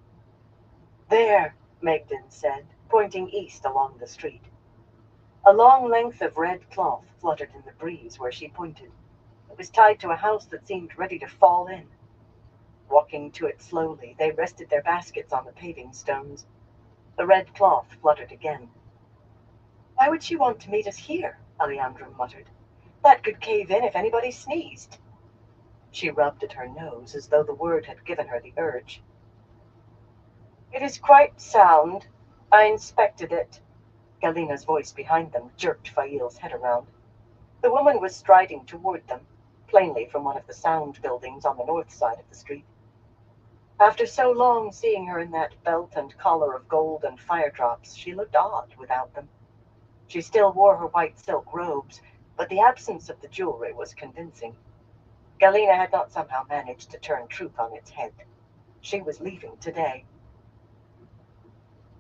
There, Magdin said, pointing east along the street. A long length of red cloth fluttered in the breeze where she pointed. It was tied to a house that seemed ready to fall in. Walking to it slowly, they rested their baskets on the paving stones. The red cloth fluttered again. Why would she want to meet us here? Alejandra muttered. That could cave in if anybody sneezed. She rubbed at her nose as though the word had given her the urge. It is quite sound. I inspected it. Galena's voice behind them jerked Fail's head around. The woman was striding toward them, plainly from one of the sound buildings on the north side of the street. After so long seeing her in that belt and collar of gold and fire drops, she looked odd without them. She still wore her white silk robes, but the absence of the jewelry was convincing. Galena had not somehow managed to turn truth on its head. She was leaving today.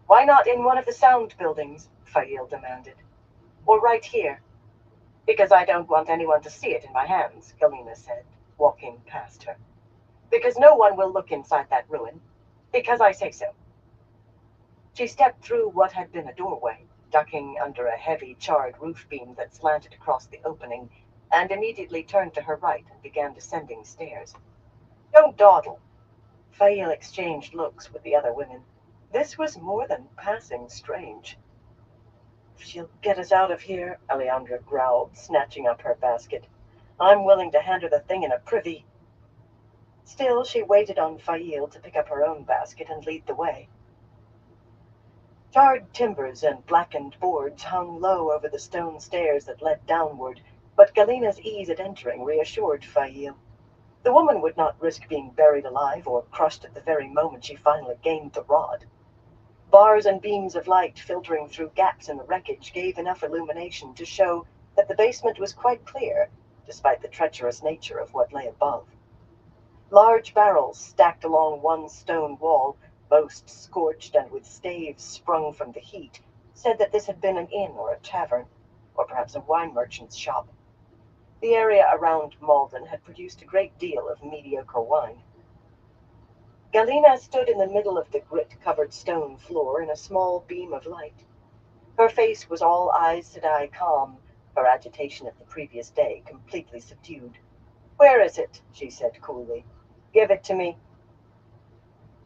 Why not in one of the sound buildings? Fail demanded. Or right here? Because I don't want anyone to see it in my hands, Galena said, walking past her. Because no one will look inside that ruin. Because I say so. She stepped through what had been a doorway, ducking under a heavy, charred roof beam that slanted across the opening, and immediately turned to her right and began descending stairs. Don't dawdle. Fail exchanged looks with the other women. This was more than passing strange. If she'll get us out of here, Alejandra growled, snatching up her basket, I'm willing to hand her the thing in a privy. Still, she waited on Fail to pick up her own basket and lead the way. Charred timbers and blackened boards hung low over the stone stairs that led downward, but Galina's ease at entering reassured Fail. The woman would not risk being buried alive or crushed at the very moment she finally gained the rod. Bars and beams of light filtering through gaps in the wreckage gave enough illumination to show that the basement was quite clear, despite the treacherous nature of what lay above. Large barrels stacked along one stone wall, most scorched and with staves sprung from the heat, said that this had been an inn or a tavern, or perhaps a wine merchant's shop. The area around Malden had produced a great deal of mediocre wine. Galina stood in the middle of the grit-covered stone floor in a small beam of light. Her face was all eyes Sedai calm, her agitation of the previous day completely subdued. Where is it? She said coolly. Give it to me.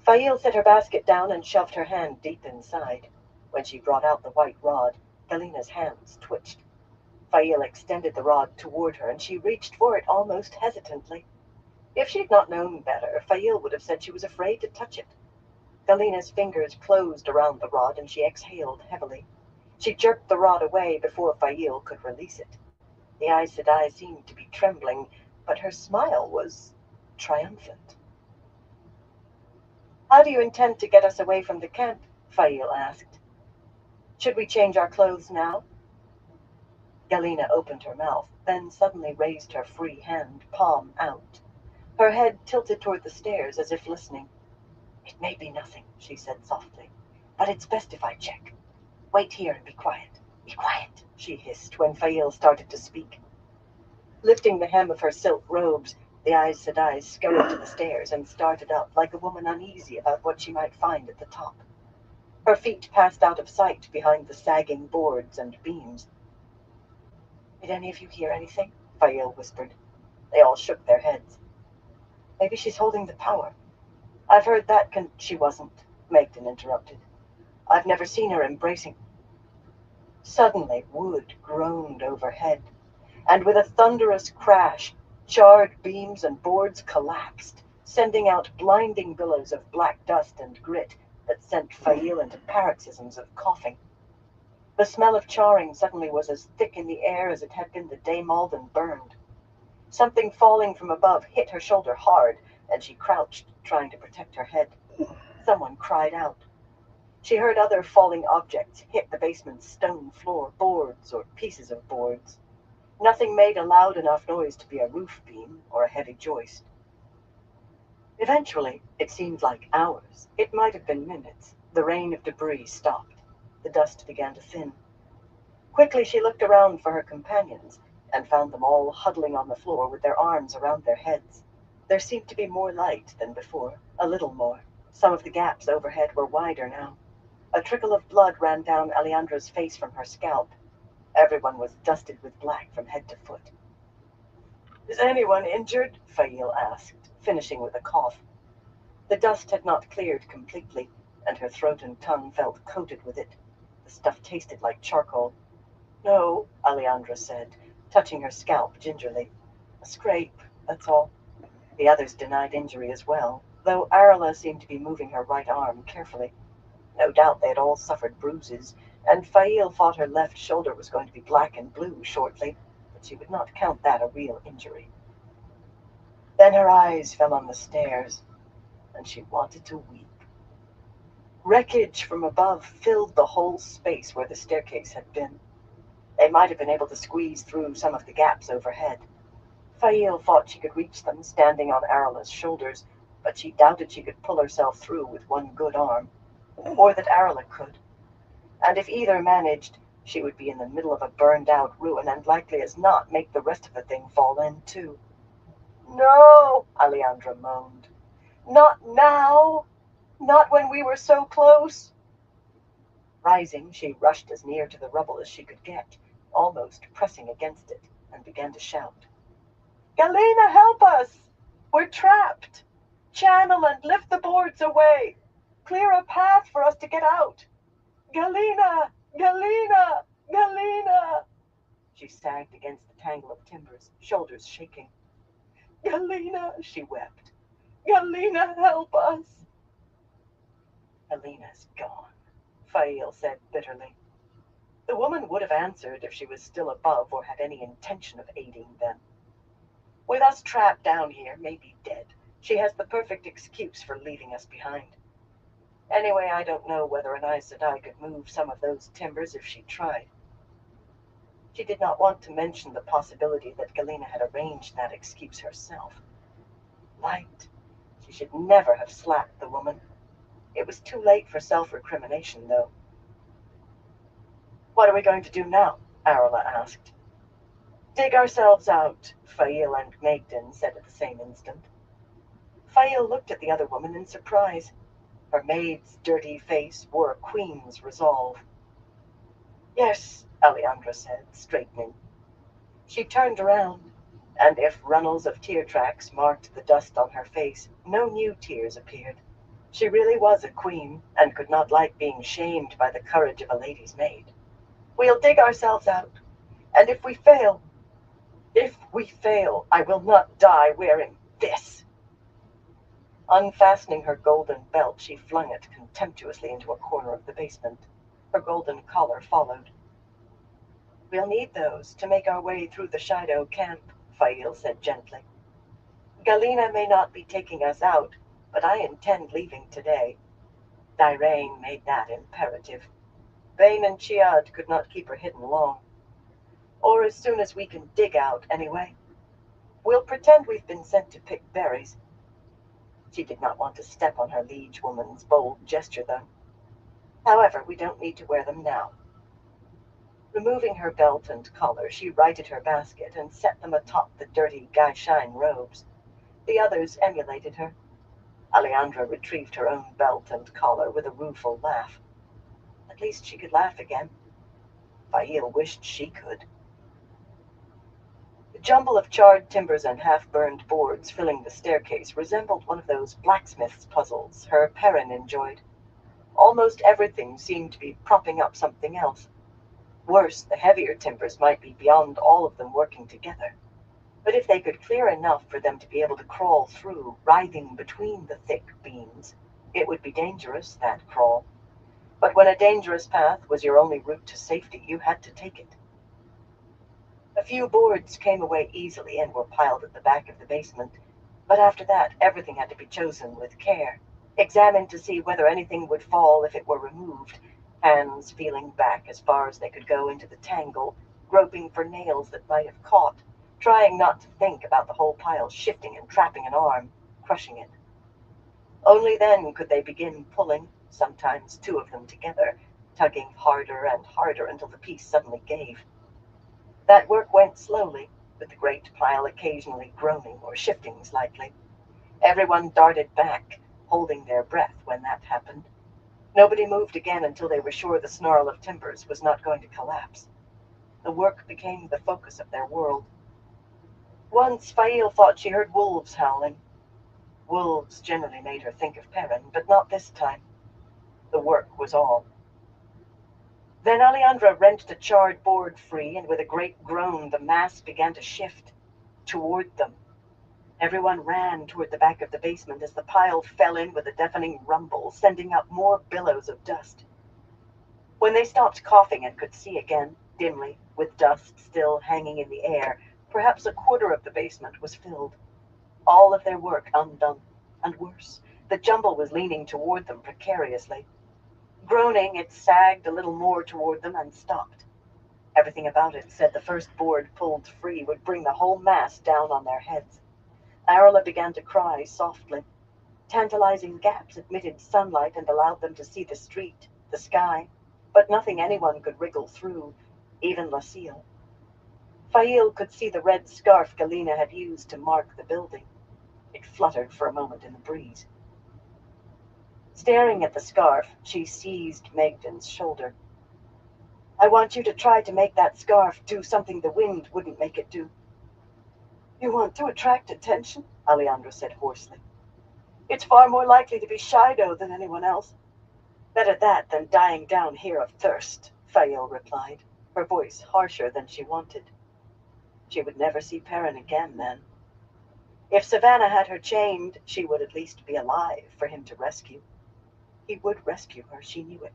Fail set her basket down and shoved her hand deep inside. When she brought out the white rod, Galina's hands twitched. Fail extended the rod toward her, and she reached for it almost hesitantly. If she'd not known better, Fail would have said she was afraid to touch it. Galina's fingers closed around the rod, and she exhaled heavily. She jerked the rod away before Fail could release it. The Aes Sedai seemed to be trembling, but her smile was triumphant. How do you intend to get us away from the camp? Fail asked. Should we change our clothes now? Galina opened her mouth, then suddenly raised her free hand, palm out. Her head tilted toward the stairs as if listening. It may be nothing, she said softly, but it's best if I check. Wait here and be quiet. Be quiet, she hissed when Fail started to speak. Lifting the hem of her silk robes, the Aes Sedai scurried to the stairs and started up like a woman uneasy about what she might find at the top. Her feet passed out of sight behind the sagging boards and beams. Did any of you hear anything? Fael whispered. They all shook their heads. Maybe she's holding the power. I've heard that She wasn't, Megden interrupted. I've never seen her embracing. Suddenly, wood groaned overhead, and with a thunderous crash, charred beams and boards collapsed, sending out blinding billows of black dust and grit that sent Fail into paroxysms of coughing. The smell of charring suddenly was as thick in the air as it had been the day Malden burned. Something falling from above hit her shoulder hard, and she crouched, trying to protect her head. Someone cried out. She heard other falling objects hit the basement's stone floor, boards or pieces of boards. Nothing made a loud enough noise to be a roof beam or a heavy joist. Eventually, it seemed like hours. It might have been minutes. The rain of debris stopped. The dust began to thin. Quickly she looked around for her companions and found them all huddling on the floor with their arms around their heads. There seemed to be more light than before, a little more. Some of the gaps overhead were wider now. A trickle of blood ran down Aleandra's face from her scalp. Everyone was dusted with black from head to foot. Is anyone injured? Fail asked, finishing with a cough. The dust had not cleared completely, and her throat and tongue felt coated with it. The stuff tasted like charcoal. No, Aleandra said, touching her scalp gingerly. A scrape, that's all. The others denied injury as well, though Arla seemed to be moving her right arm carefully. No doubt they had all suffered bruises, and Fail thought her left shoulder was going to be black and blue shortly, but she would not count that a real injury. Then her eyes fell on the stairs, and she wanted to weep. Wreckage from above filled the whole space where the staircase had been. They might have been able to squeeze through some of the gaps overhead. Fail thought she could reach them, standing on Arla's shoulders, but she doubted she could pull herself through with one good arm, or that Arla could. And if either managed, she would be in the middle of a burned-out ruin and likely as not make the rest of the thing fall in, too. No, Aleandra moaned. Not now! Not when we were so close! Rising, she rushed as near to the rubble as she could get, almost pressing against it, and began to shout. Galena, help us! We're trapped! Channel and lift the boards away! Clear a path for us to get out! Galena! Galena! Galena! She sagged against the tangle of timbers, shoulders shaking. Galena, she wept. Galena, help us! Alina's gone, Fail said bitterly. The woman would have answered if she was still above or had any intention of aiding them. With us trapped down here, maybe dead, she has the perfect excuse for leaving us behind. Anyway, I don't know whether an Aes Sedai could move some of those timbers if she tried. She did not want to mention the possibility that Galena had arranged that excuse herself. Light. She should never have slapped the woman. It was too late for self-recrimination, though. What are we going to do now? Arla asked. Dig ourselves out, Fail and Magden said at the same instant. Fail looked at the other woman in surprise. Her maid's dirty face wore a queen's resolve. Yes, Alejandra said, straightening. She turned around, and if runnels of tear tracks marked the dust on her face, no new tears appeared. She really was a queen, and could not like being shamed by the courage of a lady's maid. We'll dig ourselves out, and if we fail, I will not die wearing this. Unfastening her golden belt, she flung it contemptuously into a corner of the basement. Her golden collar followed. We'll need those to make our way through the Shido camp, Fail said gently. Galena may not be taking us out, but I intend leaving today. Dirain made that imperative. Bane and Chiad could not keep her hidden long. Or as soon as we can dig out, anyway. We'll pretend we've been sent to pick berries. She did not want to step on her liege woman's bold gesture, though. However, we don't need to wear them now. Removing her belt and collar, she righted her basket and set them atop the dirty Gaishine robes. The others emulated her. Alejandra retrieved her own belt and collar with a rueful laugh. At least she could laugh again. Fail wished she could. The jumble of charred timbers and half-burned boards filling the staircase resembled one of those blacksmith's puzzles her Perrin enjoyed. Almost everything seemed to be propping up something else. Worse, the heavier timbers might be beyond all of them working together. But if they could clear enough for them to be able to crawl through, writhing between the thick beams, it would be dangerous, that crawl. But when a dangerous path was your only route to safety, you had to take it. A few boards came away easily and were piled at the back of the basement, but after that everything had to be chosen with care, examined to see whether anything would fall if it were removed, hands feeling back as far as they could go into the tangle, groping for nails that might have caught, trying not to think about the whole pile shifting and trapping an arm, crushing it. Only then could they begin pulling, sometimes two of them together, tugging harder and harder until the piece suddenly gave. That work went slowly, with the great pile occasionally groaning or shifting slightly. Everyone darted back, holding their breath when that happened. Nobody moved again until they were sure the snarl of timbers was not going to collapse. The work became the focus of their world. Once Fail thought she heard wolves howling. Wolves generally made her think of Perrin, but not this time. The work was all. Then Alejandra wrenched a charred board free, and with a great groan the mass began to shift toward them. Everyone ran toward the back of the basement as the pile fell in with a deafening rumble, sending up more billows of dust. When they stopped coughing and could see again, dimly, with dust still hanging in the air, perhaps a quarter of the basement was filled. All of their work undone, and worse, the jumble was leaning toward them precariously. Groaning, it sagged a little more toward them and stopped. Everything about it said the first board pulled free would bring the whole mass down on their heads. Arla began to cry softly. Tantalizing gaps admitted sunlight and allowed them to see the street, the sky, but nothing anyone could wriggle through, even Lucille. Fail could see the red scarf Galena had used to mark the building. It fluttered for a moment in the breeze. Staring at the scarf, she seized Magden's shoulder. I want you to try to make that scarf do something the wind wouldn't make it do. You want to attract attention? Alejandra said hoarsely. It's far more likely to be Shido than anyone else. Better that than dying down here of thirst, Fail replied, her voice harsher than she wanted. She would never see Perrin again then. If Savannah had her chained, she would at least be alive for him to rescue. He would rescue her, she knew it.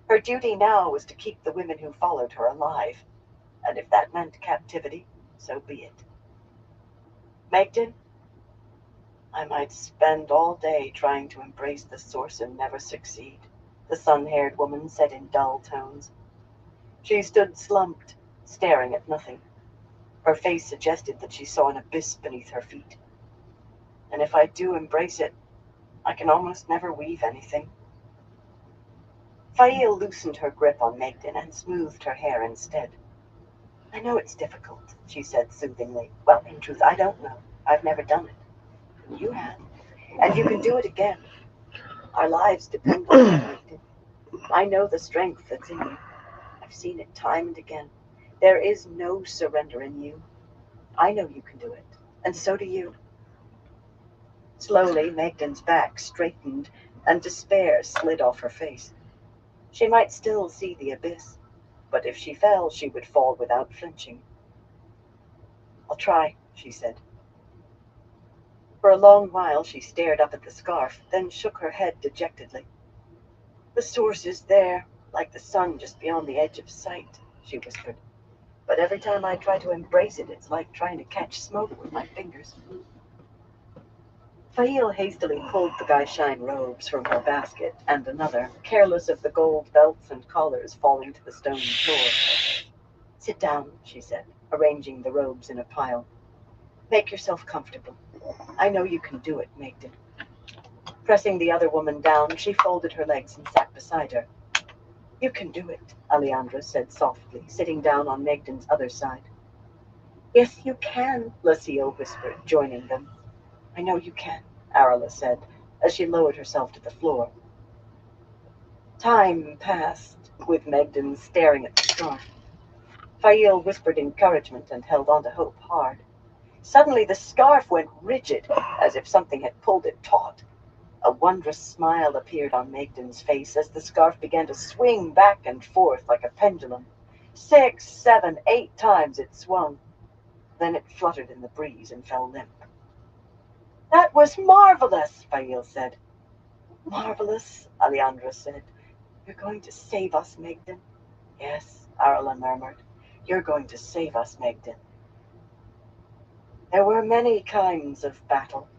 Her duty now was to keep the women who followed her alive, and if that meant captivity, so be it. Megden, I might spend all day trying to embrace the source and never succeed, the sun-haired woman said in dull tones. She stood slumped, staring at nothing. Her face suggested that she saw an abyss beneath her feet. And if I do embrace it, I can almost never weave anything. Fail loosened her grip on Megden and smoothed her hair instead. I know it's difficult, she said soothingly. Well, in truth, I don't know. I've never done it. You have. And you can do it again. Our lives depend on it, Megden. I know the strength that's in you. I've seen it time and again. There is no surrender in you. I know you can do it, and so do you. Slowly, Megden's back straightened, and despair slid off her face. She might still see the abyss, but if she fell, she would fall without flinching. I'll try, she said. For a long while she stared up at the scarf, then shook her head dejectedly. The source is there, like the sun just beyond the edge of sight, she whispered. But every time I try to embrace it, it's like trying to catch smoke with my fingers. Fail hastily pulled the Gaishain robes from her basket and another, careless of the gold belts and collars falling to the stone floor. Sit down, she said, arranging the robes in a pile. Make yourself comfortable. I know you can do it, Megden. Pressing the other woman down, she folded her legs and sat beside her. You can do it, Alejandra said softly, sitting down on Megden's other side. Yes, you can, Lucio whispered, joining them. I know you can, Arla said, as she lowered herself to the floor. Time passed, with Megden staring at the scarf. Fail whispered encouragement and held on to hope hard. Suddenly the scarf went rigid, as if something had pulled it taut. A wondrous smile appeared on Megden's face as the scarf began to swing back and forth like a pendulum. 6, 7, 8 times it swung. Then it fluttered in the breeze and fell limp. That was marvelous, Fail said. Marvelous, Alejandra said. You're going to save us, Megden. Yes, Arla murmured. You're going to save us, Megden. There were many kinds of battle.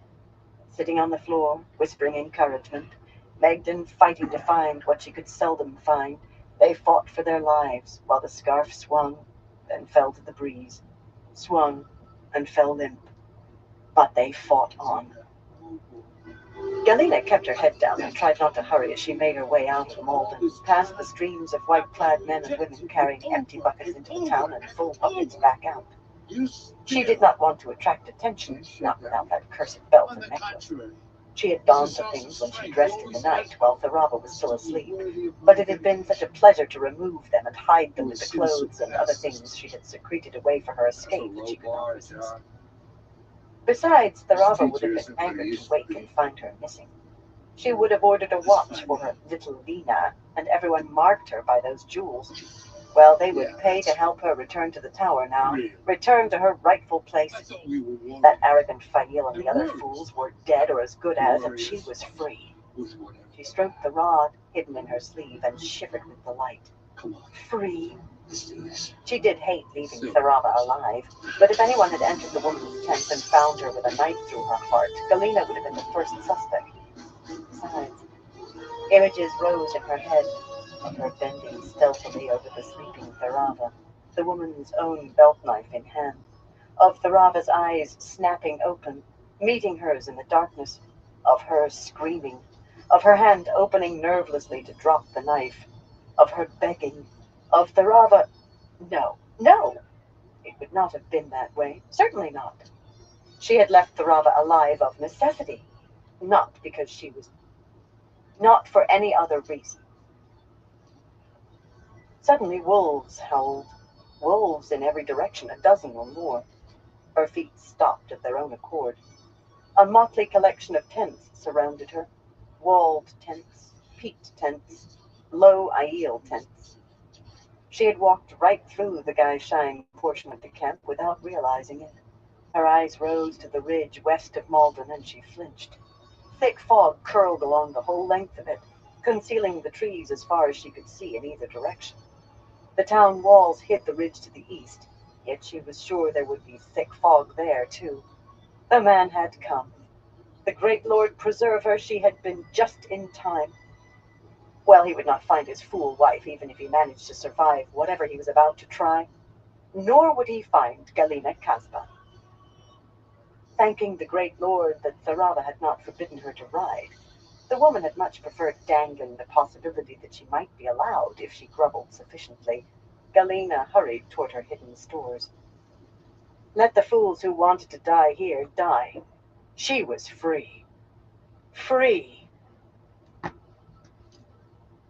Sitting on the floor, whispering encouragement, Megden fighting to find what she could seldom find, they fought for their lives while the scarf swung, then fell to the breeze, swung, and fell limp. But they fought on. Galena kept her head down and tried not to hurry as she made her way out of Malden, past the streams of white-clad men and women carrying empty buckets into the town and full buckets back out. She did not want to attract attention, not without that cursed belt and necklace. She had donned the things when she dressed in the night while Tharava was still asleep, but it had been such a pleasure to remove them and hide them with the clothes and other things she had secreted away for her escape that she could not resist. Besides, Tharava would have been angered to wake and find her missing. She would have ordered a watch for her little Lena, and everyone marked her by those jewels. Well, they would pay to help her return to the tower now, return to her rightful place. That arrogant Fail and the other fools were dead or as good as, and she was free. She stroked the rod hidden in her sleeve and shivered with delight. Free. She did hate leaving Tharava alive, but if anyone had entered the woman's tent and found her with a knife through her heart, Galena would have been the first suspect. Besides, images rose in her head of her bending stealthily over the sleeping Tharava, the woman's own belt knife in hand, of Tharava's eyes snapping open, meeting hers in the darkness, of her screaming, of her hand opening nervelessly to drop the knife, of her begging, of Tharava. No, no! It would not have been that way. Certainly not. She had left Tharava alive of necessity, not because she was. Not for any other reason. Suddenly wolves howled. Wolves in every direction, a dozen or more. Her feet stopped of their own accord. A motley collection of tents surrounded her. Walled tents, peaked tents, low aiel tents. She had walked right through the Gaishain portion of the camp without realizing it. Her eyes rose to the ridge west of Malden, and she flinched. Thick fog curled along the whole length of it, concealing the trees as far as she could see in either direction. The town walls hid the ridge to the east, yet she was sure there would be thick fog there, too. The man had come. The great Lord preserve her, she had been just in time. Well, he would not find his fool wife, even if he managed to survive whatever he was about to try. Nor would he find Galina Kasbah. Thanking the great Lord that Tharava had not forbidden her to ride, the woman had much preferred dangling the possibility that she might be allowed if she grumbled sufficiently. Galina hurried toward her hidden stores. Let the fools who wanted to die here die. She was free. Free.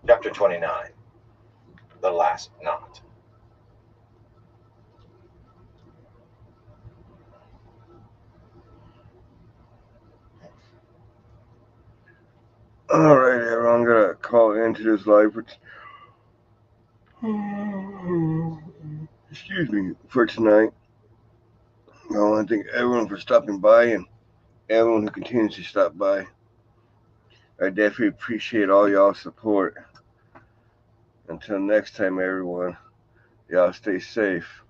Chapter 29. The Last Knot. Alright, everyone, I'm gonna call into this live excuse me, for tonight. I want to thank everyone for stopping by and everyone who continues to stop by. I definitely appreciate all y'all's support. Until next time, everyone, y'all stay safe.